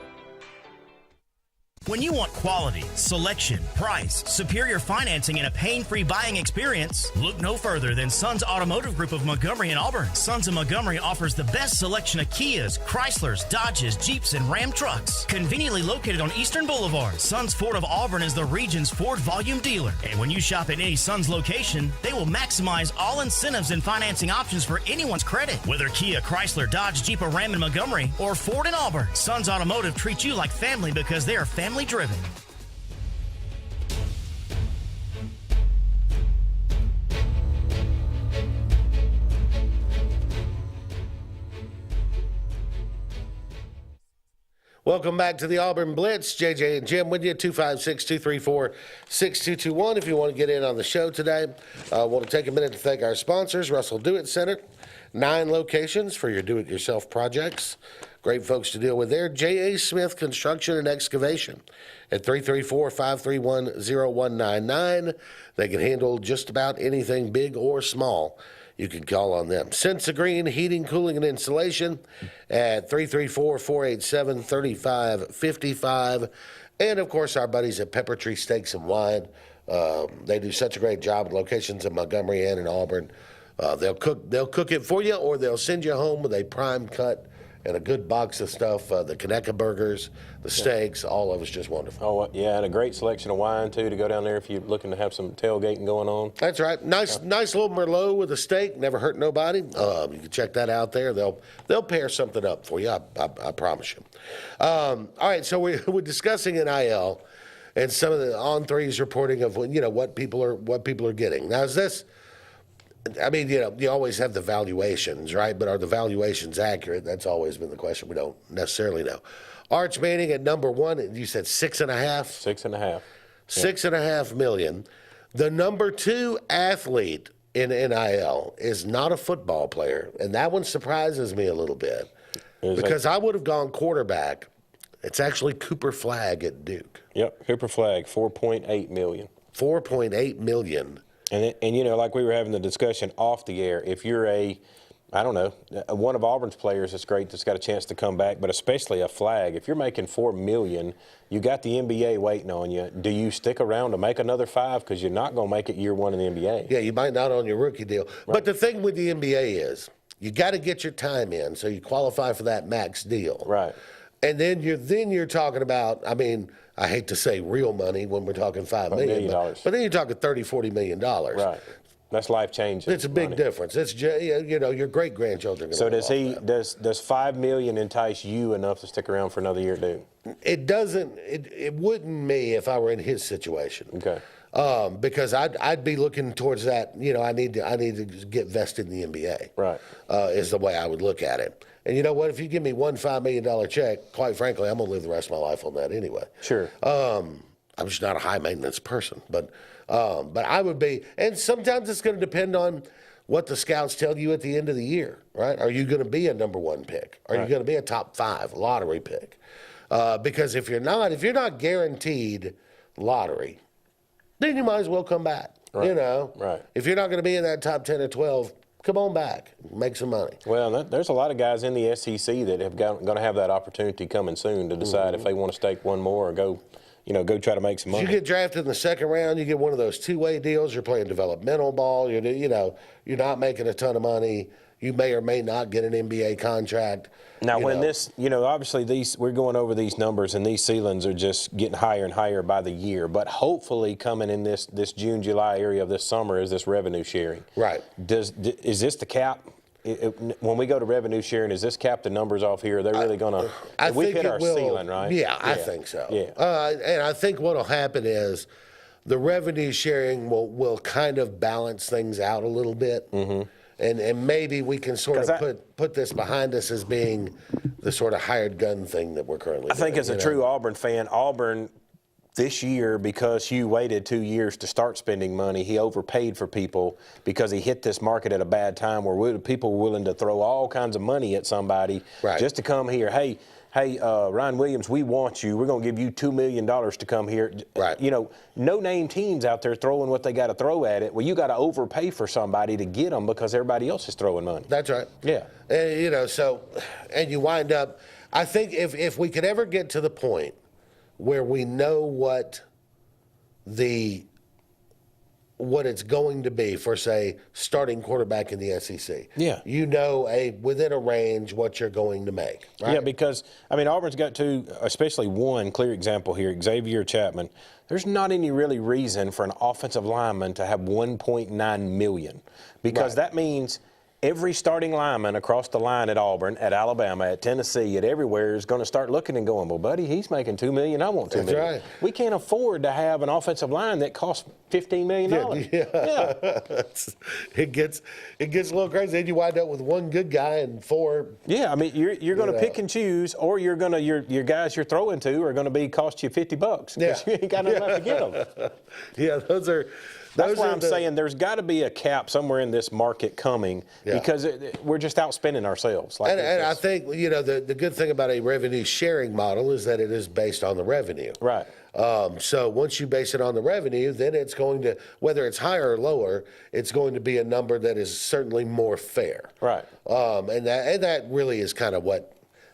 When you want quality, selection, price, superior financing, and a pain-free buying experience, look no further than Sons Automotive Group of Montgomery and Auburn. Sons of Montgomery offers the best selection of Kias, Chryslers, Dodges, Jeeps, and Ram trucks. Conveniently located on Eastern Boulevard, Sons Ford of Auburn is the region's Ford volume dealer. And when you shop at any Sons location, they will maximize all incentives and financing options for anyone's credit. Whether Kia, Chrysler, Dodge, Jeep, or Ram in Montgomery, or Ford in Auburn, Sons Automotive treats you like family because they are family driven. Welcome back to the Auburn Blitz. JJ and Jim with you, 256-234-6221. If you want to get in on the show today, I want to take a minute to thank our sponsors, Russell Do It Center, 9 locations for your do-it-yourself projects. Great folks to deal with there. J.A. Smith Construction and Excavation at 334-531-0199. They can handle just about anything big or small. You can call on them. Sensa Green Heating, Cooling, and Insulation at 334-487-3555. And, of course, our buddies at Pepper Tree Steaks and Wine. They do such a great job at locations in Montgomery and in Auburn. They'll cook it for you, or they'll send you home with a prime cut and a good box of stuff, the Conecuh burgers, the steaks, all of it's just wonderful. Oh, yeah, and a great selection of wine, too, to go down there if you're looking to have some tailgating going on. That's right. Nice little Merlot with a steak, never hurt nobody. You can check that out there. They'll pair something up for you, I promise you. All right, so we're discussing NIL and some of the on-threes reporting of what people are getting. Now, is this... I mean, you always have the valuations, right? But are the valuations accurate? That's always been the question. We don't necessarily know. Arch Manning at number 1, you said 6.5? 6.5. $6.5 million. The number 2 athlete in NIL is not a football player, and that one surprises me a little bit because I would have gone quarterback. It's actually Cooper Flagg at Duke. Yep, Cooper Flagg, $4.8 million. $4.8 million. And like we were having the discussion off the air, if you're one of Auburn's players, it's great that's got a chance to come back, but especially a Flagg. If you're making $4 million, you got the NBA waiting on you. Do you stick around to make another 5? Because you're not going to make it year 1 in the NBA. Yeah, you might not on your rookie deal. Right. But the thing with the NBA is you got to get your time in so you qualify for that max deal. Right. And then you're talking about, I mean, I hate to say real money when we're talking $5 million, but then you're talking $30-40 million. Right. That's life changing. It's a big difference. It's your great grandchildren. So does $5 million entice you enough to stick around for another year, dude? It doesn't. It wouldn't me if I were in his situation. Okay. Because I'd be looking towards that. I need to get vested in the NBA. Right. Is the way I would look at it. And you know what? If you give me one $5 million check, quite frankly, I'm going to live the rest of my life on that anyway. Sure. I'm just not a high maintenance person, but I would be. And sometimes it's going to depend on what the scouts tell you at the end of the year, right? Are you going to be a number 1 pick? Are you going to be a top 5 lottery pick? Because if you're not guaranteed lottery, then you might as well come back. Right. Right. If you're not going to be in that top 10 or 12. Come on back, make some money. Well, there's a lot of guys in the SEC that have going to have that opportunity coming soon to decide if they want to stake one more or go try to make some money. If you get drafted in the second round, you get one of those 2-way deals. You're playing developmental ball. You're not making a ton of money. You may or may not get an NBA contract. Now, obviously we're going over these numbers, and these ceilings are just getting higher and higher by the year. But hopefully, coming in this June, July area of this summer is this revenue sharing. Right. Is this the cap? When we go to revenue sharing, is this cap the numbers off here? They're really going to. We've hit our ceiling, right? Yeah, I think so. Yeah. And I think what will happen is the revenue sharing will kind of balance things out a little bit. Mm-hmm. And maybe we can sort of put this behind us as being the sort of hired gun thing that we're currently doing. I think as a true Auburn fan, Auburn this year, because Hugh waited 2 years to start spending money, he overpaid for people because he hit this market at a bad time where people were willing to throw all kinds of money at somebody just to come here. Hey, hey, Ryan Williams, we want you. We're going to give you $2 million to come here. Right. You know, no-name teams out there throwing what they got to throw at it. Well, you got to overpay for somebody to get them because everybody else is throwing money. That's right. Yeah. And, you know, so, and you wind up, I think if we could ever get to the point where we know what it's going to be for, say, starting quarterback in the SEC. Yeah. You know, within a range what you're going to make. Right? Yeah, because, I mean, Auburn's got two, especially one clear example here, Xavier Chapman. There's not any really reason for an offensive lineman to have $1.9 million because that means every starting lineman across the line at Auburn, at Alabama, at Tennessee, at everywhere is going to start looking and going, well, buddy, he's making $2 million. I want $2 million. Right. We can't afford to have an offensive line that costs $15 million. Yeah. It gets a little crazy. Then you wind up with one good guy and four. Yeah, I mean, you're going to pick and choose, or you're going to your guys you're throwing to are going to cost you $50 because you ain't got nothing left to get them. Yeah, That's why I'm saying there's got to be a cap somewhere in this market coming because we're just outspending ourselves. And I think, you know, the good thing about a revenue sharing model is that it is based on the revenue. Right. So once you base it on the revenue, then it's going to, whether it's higher or lower, it's going to be a number that is certainly more fair. Right. And that really is kind of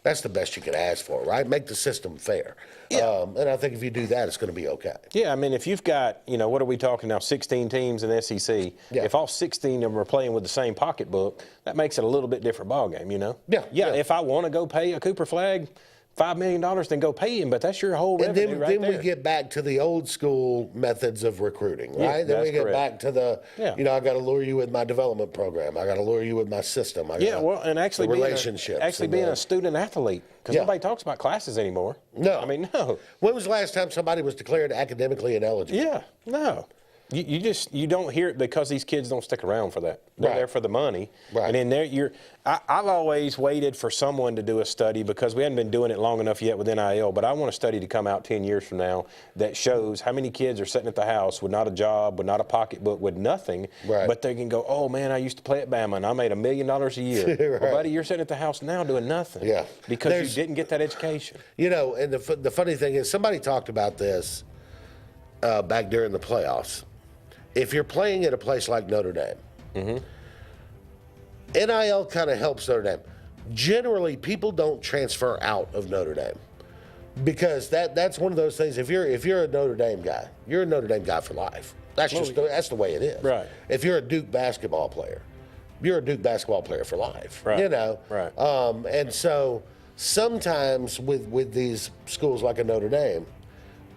that's the best you can ask for, right? Make the system fair. Yeah. And I think if you do that, it's going to be okay. Yeah, I mean, if you've got, you know, what are we talking now, 16 teams in the SEC, if all 16 of them are playing with the same pocketbook, that makes it a little bit different ballgame, you know? Yeah, if I want to go pay a Cooper Flagg $5 million, then go pay him, but that's your whole revenue then, right there. Then we get back to the old school methods of recruiting, right? Yeah, Then we get correct. back to the, you know, I got to lure you with my development program. I got to lure you with my system. And actually relationships. being a student athlete, because nobody talks about classes anymore. No. I mean, no. When was the last time somebody was declared academically ineligible? Yeah, no. You don't hear it because these kids don't stick around for that. They're there for the money. Right. And then I've always waited for someone to do a study because we hadn't been doing it long enough yet with NIL, but I want a study to come out 10 years from now that shows how many kids are sitting at the house with not a job, with not a pocketbook, with nothing, but they can go, oh, man, I used to play at Bama and I made $1 million a year. Well, buddy, you're sitting at the house now doing nothing because you didn't get that education. You know, and the funny thing is somebody talked about this back during the playoffs. If you're playing at a place like Notre Dame, NIL kind of helps Notre Dame. Generally, people don't transfer out of Notre Dame because that's one of those things. If you're a Notre Dame guy, you're a Notre Dame guy for life. That's that's the way it is. Right. If you're a Duke basketball player, you're a Duke basketball player for life. Right. You know. Right. And so sometimes with these schools like a Notre Dame,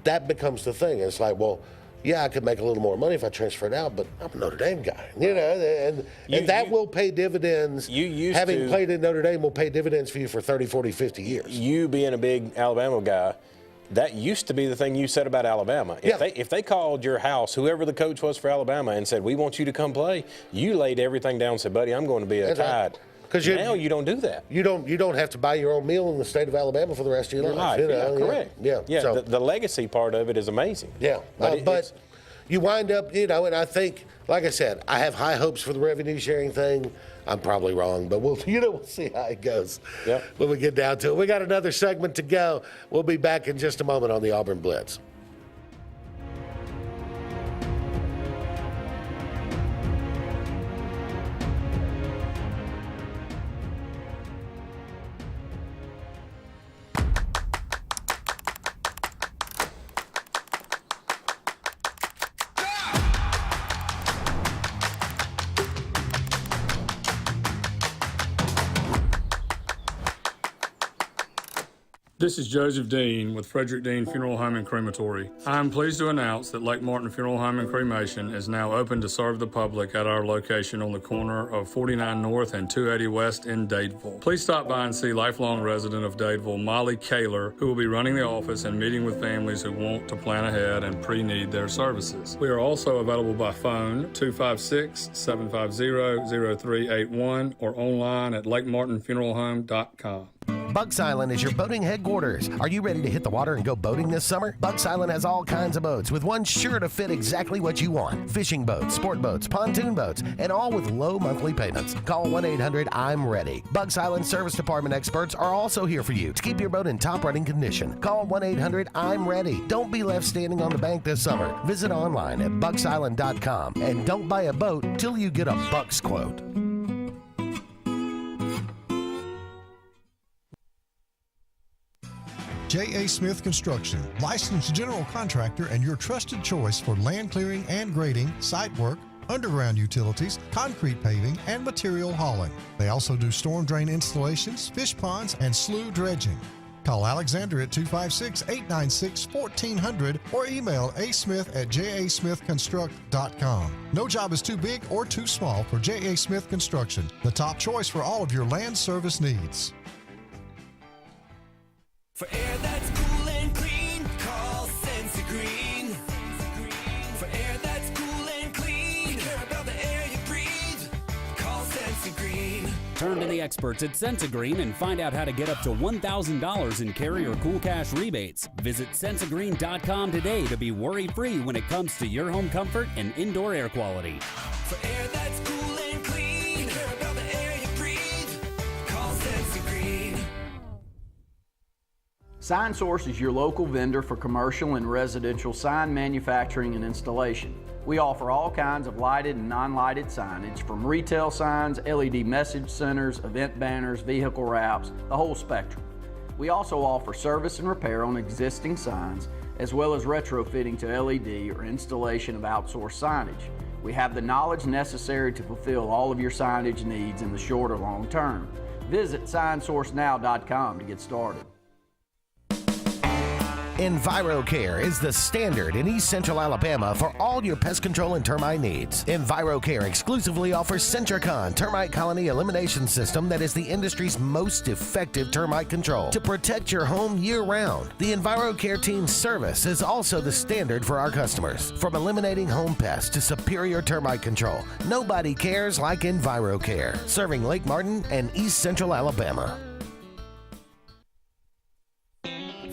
that becomes the thing. It's like, well, yeah, I could make a little more money if I transferred out, but I'm a Notre Dame guy, you know, and that will pay dividends. Having played in Notre Dame will pay dividends for you for 30, 40, 50 years. You being a big Alabama guy, that used to be the thing you said about Alabama. If they called your house, whoever the coach was for Alabama, and said, we want you to come play, you laid everything down and said, buddy, I'm going to be a Tide. Because now you don't do that. You don't have to buy your own meal in the state of Alabama for the rest of your life. You know? Correct. Yeah. So, the legacy part of it is amazing. Yeah. But you wind up, you know, and I think, like I said, I have high hopes for the revenue sharing thing. I'm probably wrong, but we'll see how it goes when we get down to it. We got another segment to go. We'll be back in just a moment on the Auburn Blitz. This is Joseph Dean with Frederick Dean Funeral Home and Crematory. I am pleased to announce that Lake Martin Funeral Home and Cremation is now open to serve the public at our location on the corner of 49 North and 280 West in Dadeville. Please stop by and see lifelong resident of Dadeville, Molly Kaler, who will be running the office and meeting with families who want to plan ahead and pre-need their services. We are also available by phone, 256-750-0381, or online at lakemartinfuneralhome.com. Bucks Island is your boating headquarters. Are you ready to hit the water and go boating this summer? Bucks Island has all kinds of boats with one sure to fit exactly what you want. Fishing boats, sport boats, pontoon boats, and all with low monthly payments. Call 1-800-I'm-READY. Bucks Island Service Department experts are also here for you to keep your boat in top running condition. Call 1-800-I'm-READY. Don't be left standing on the bank this summer. Visit online at bucksisland.com and don't buy a boat till you get a Bucks quote. J.A. Smith Construction, licensed general contractor and your trusted choice for land clearing and grading, site work, underground utilities, concrete paving, and material hauling. They also do storm drain installations, fish ponds, and slough dredging. Call Alexander at 256-896-1400 or email asmith@jasmithconstruct.com. No job is too big or too small for J.A. Smith Construction, the top choice for all of your land service needs. For air that's cool and clean, call Senza Green. For air that's cool and clean, care about the air you breathe, call Senza Green. Turn to the experts at Sensagreen and find out how to get up to $1,000 in carrier cool cash rebates. Visit sensagreen.com today to be worry-free when it comes to your home comfort and indoor air quality. For air that's cool and clean, care about the air you breathe, call Senza Green. Sign Source is your local vendor for commercial and residential sign manufacturing and installation. We offer all kinds of lighted and non-lighted signage, from retail signs, LED message centers, event banners, vehicle wraps, the whole spectrum. We also offer service and repair on existing signs, as well as retrofitting to LED or installation of outsourced signage. We have the knowledge necessary to fulfill all of your signage needs in the short or long term. Visit signsourcenow.com to get started. EnviroCare is the standard in East Central Alabama for all your pest control and termite needs. EnviroCare exclusively offers Centricon termite colony elimination system that is the industry's most effective termite control to protect your home year-round. The EnviroCare team's service is also the standard for our customers. From eliminating home pests to superior termite control, nobody cares like EnviroCare, serving Lake Martin and East Central Alabama.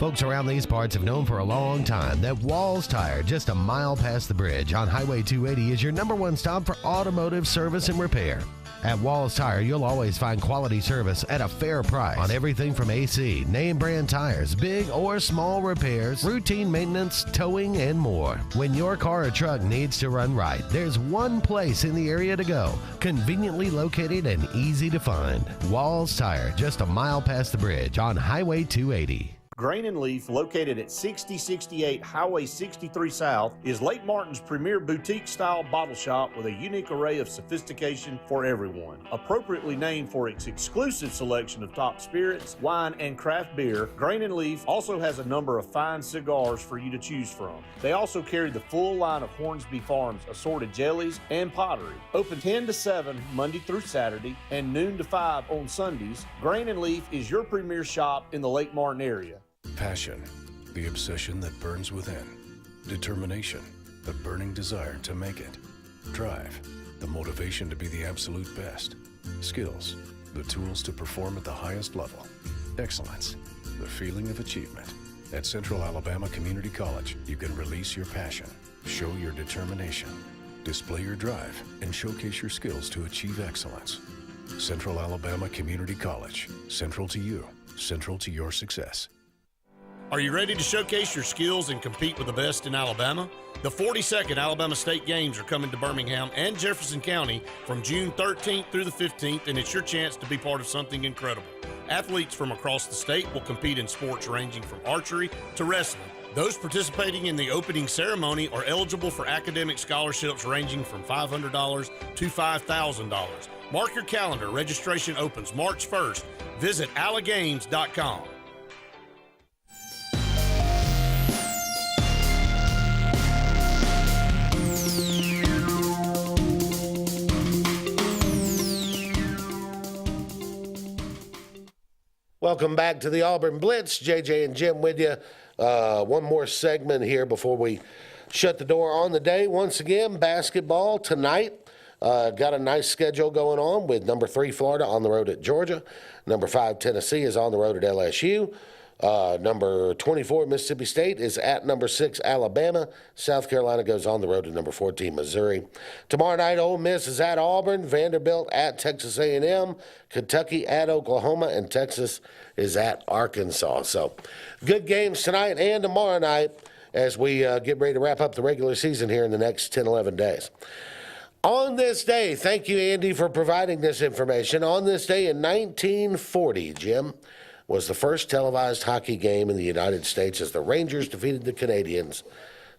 Folks around these parts have known for a long time that Walls Tire, just a mile past the bridge on Highway 280, is your #1 stop for automotive service and repair. At Walls Tire, you'll always find quality service at a fair price on everything from AC, name brand tires, big or small repairs, routine maintenance, towing, and more. When your car or truck needs to run right, there's one place in the area to go, conveniently located and easy to find. Walls Tire, just a mile past the bridge on Highway 280. Grain and Leaf, located at 6068 Highway 63 South, is Lake Martin's premier boutique-style bottle shop with a unique array of sophistication for everyone. Appropriately named for its exclusive selection of top spirits, wine, and craft beer, Grain and Leaf also has a number of fine cigars for you to choose from. They also carry the full line of Hornsby Farms assorted jellies and pottery. Open 10 to 7 Monday through Saturday and noon to 5 on Sundays, Grain and Leaf is your premier shop in the Lake Martin area. Passion, the obsession that burns within. Determination, the burning desire to make it. Drive, the motivation to be the absolute best. Skills, the tools to perform at the highest level. Excellence, the feeling of achievement. At Central Alabama Community College, you can release your passion, show your determination, display your drive, and showcase your skills to achieve excellence. Central Alabama Community College, central to you, central to your success. Are you ready to showcase your skills and compete with the best in Alabama? The 42nd Alabama State Games are coming to Birmingham and Jefferson County from June 13th through the 15th, and it's your chance to be part of something incredible. Athletes from across the state will compete in sports ranging from archery to wrestling. Those participating in the opening ceremony are eligible for academic scholarships ranging from $500 to $5,000. Mark your calendar. Registration opens March 1st. Visit allagames.com. Welcome back to the Auburn Blitz. JJ and Jim with you. One more segment here before we shut the door on the day. Once again, basketball tonight. got a nice schedule going on with number 3 Florida on the road at Georgia. Number 5 Tennessee is on the road at LSU. Number 24 Mississippi State is at number 6 Alabama. South Carolina goes on the road to number 14 Missouri. Tomorrow night, Ole Miss is at Auburn, Vanderbilt at Texas A&M, Kentucky at Oklahoma, and Texas is at Arkansas. So good games tonight and tomorrow night as we get ready to wrap up the regular season here in the next 10, 11 days. On this day, thank you, Andy, for providing this information. On this day in 1940, Jim, was the first televised hockey game in the United States as the Rangers defeated the Canadiens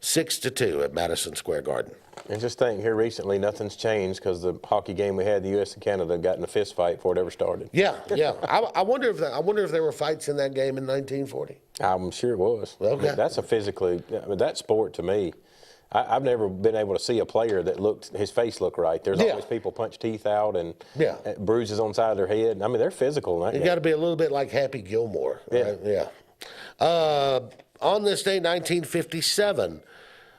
6-2 at Madison Square Garden. And just think, here recently, nothing's changed because the hockey game we had, the U.S. and Canada, got in a fist fight before it ever started. Yeah. I wonder if there were fights in that game in 1940. I'm sure it was. Okay. That's that sport to me. I've never been able to see a player that his face looked right. There's always people punch teeth out and bruises on the side of their head. I mean, they're physical. You got to be a little bit like Happy Gilmore. Right? Yeah. On this day, 1957,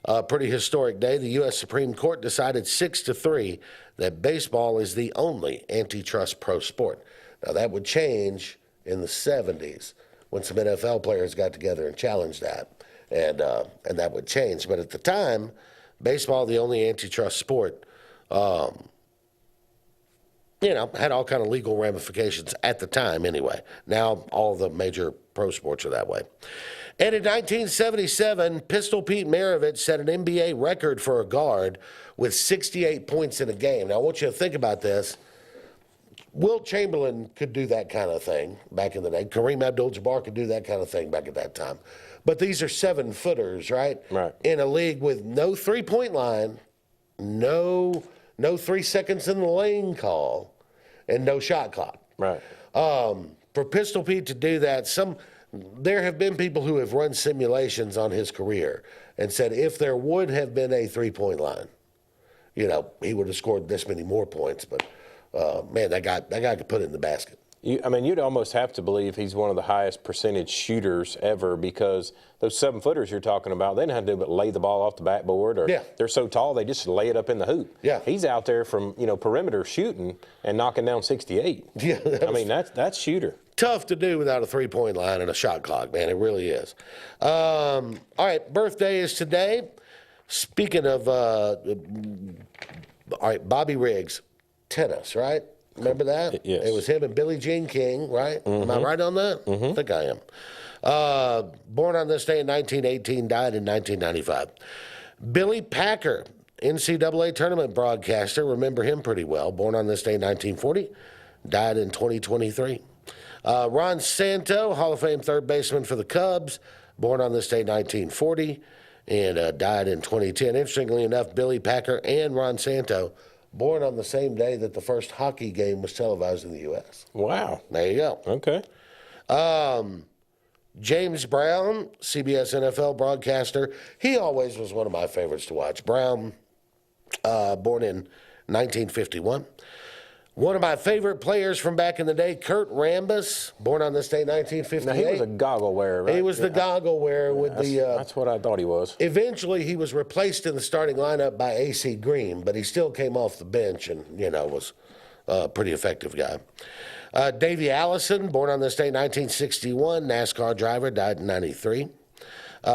a pretty historic day, the U.S. Supreme Court decided 6-3 that baseball is the only antitrust pro sport. Now, that would change in the 70s when some NFL players got together and challenged that. And that would change. But at the time, baseball, the only antitrust sport, had all kind of legal ramifications at the time anyway. Now all the major pro sports are that way. And in 1977, Pistol Pete Maravich set an NBA record for a guard with 68 points in a game. Now I want you to think about this. Wilt Chamberlain could do that kind of thing back in the day. Kareem Abdul-Jabbar could do that kind of thing back at that time. But these are 7-footers, right? Right. In a league with no three-point line, no 3 seconds in the lane call, and no shot clock. Right. For Pistol Pete to do that, there have been people who have run simulations on his career and said if there would have been a three-point line, he would have scored this many more points. But man, that guy could put it in the basket. You'd almost have to believe he's one of the highest percentage shooters ever because those 7-footers you're talking about, they don't have to do but lay the ball off the backboard or they're so tall they just lay it up in the hoop. Yeah. He's out there from, perimeter shooting and knocking down 68. Yeah. That's shooter. Tough to do without a three-point line and a shot clock, man. It really is. All right, birthday is today. Speaking of, Bobby Riggs, tennis, right? Remember that? Yes. It was him and Billie Jean King, right? Mm-hmm. Am I right on that? Mm-hmm. I think I am. Born on this day in 1918, died in 1995. Billy Packer, NCAA tournament broadcaster. Remember him pretty well. Born on this day in 1940, died in 2023. Ron Santo, Hall of Fame third baseman for the Cubs. Born on this day in 1940 and died in 2010. Interestingly enough, Billy Packer and Ron Santo born on the same day that the first hockey game was televised in the U.S. Wow. There you go. Okay. James Brown, CBS NFL broadcaster. He always was one of my favorites to watch. Brown, born in 1951. One of my favorite players from back in the day, Kurt Rambis, born on this day, 1958. Now, he was a goggle wearer, right? He was the goggle wearer with the... that's what I thought he was. Eventually, he was replaced in the starting lineup by A.C. Green, but he still came off the bench and, was a pretty effective guy. Davey Allison, born on this day, 1961, NASCAR driver, died in 93.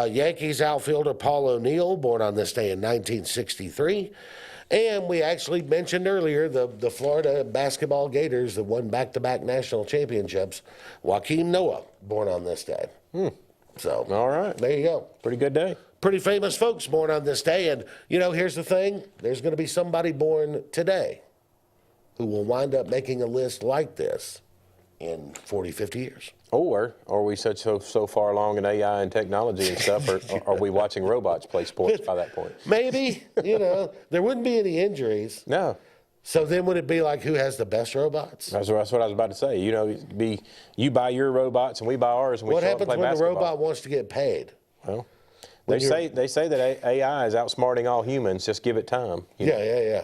Yankees outfielder Paul O'Neill, born on this day in 1963. And we actually mentioned earlier the Florida basketball Gators that won back-to-back national championships. Joakim Noah, born on this day. So, all right. There you go. Pretty good day. Pretty famous folks born on this day. And, here's the thing. There's going to be somebody born today who will wind up making a list like this in 40, 50 years. Or are we so far along in AI and technology and stuff, or are we watching robots play sports by that point? Maybe, there wouldn't be any injuries. No. So then would it be like who has the best robots? That's what I was about to say. You buy your robots and we buy ours and we what happens play when basketball. The robot wants to get paid? Well, they say that AI is outsmarting all humans. Just give it time. Yeah.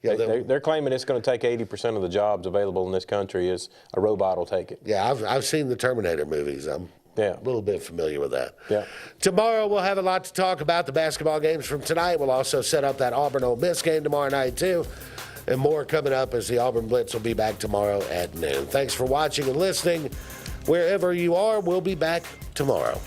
They're claiming it's going to take 80% of the jobs available in this country is a robot will take it. Yeah, I've seen the Terminator movies. I'm a little bit familiar with that. Yeah. Tomorrow we'll have a lot to talk about. The basketball games from tonight. We'll also set up that Auburn Ole Miss game tomorrow night too. and more coming up as the Auburn Blitz will be back tomorrow at noon. Thanks for watching and listening. Wherever you are, we'll be back tomorrow.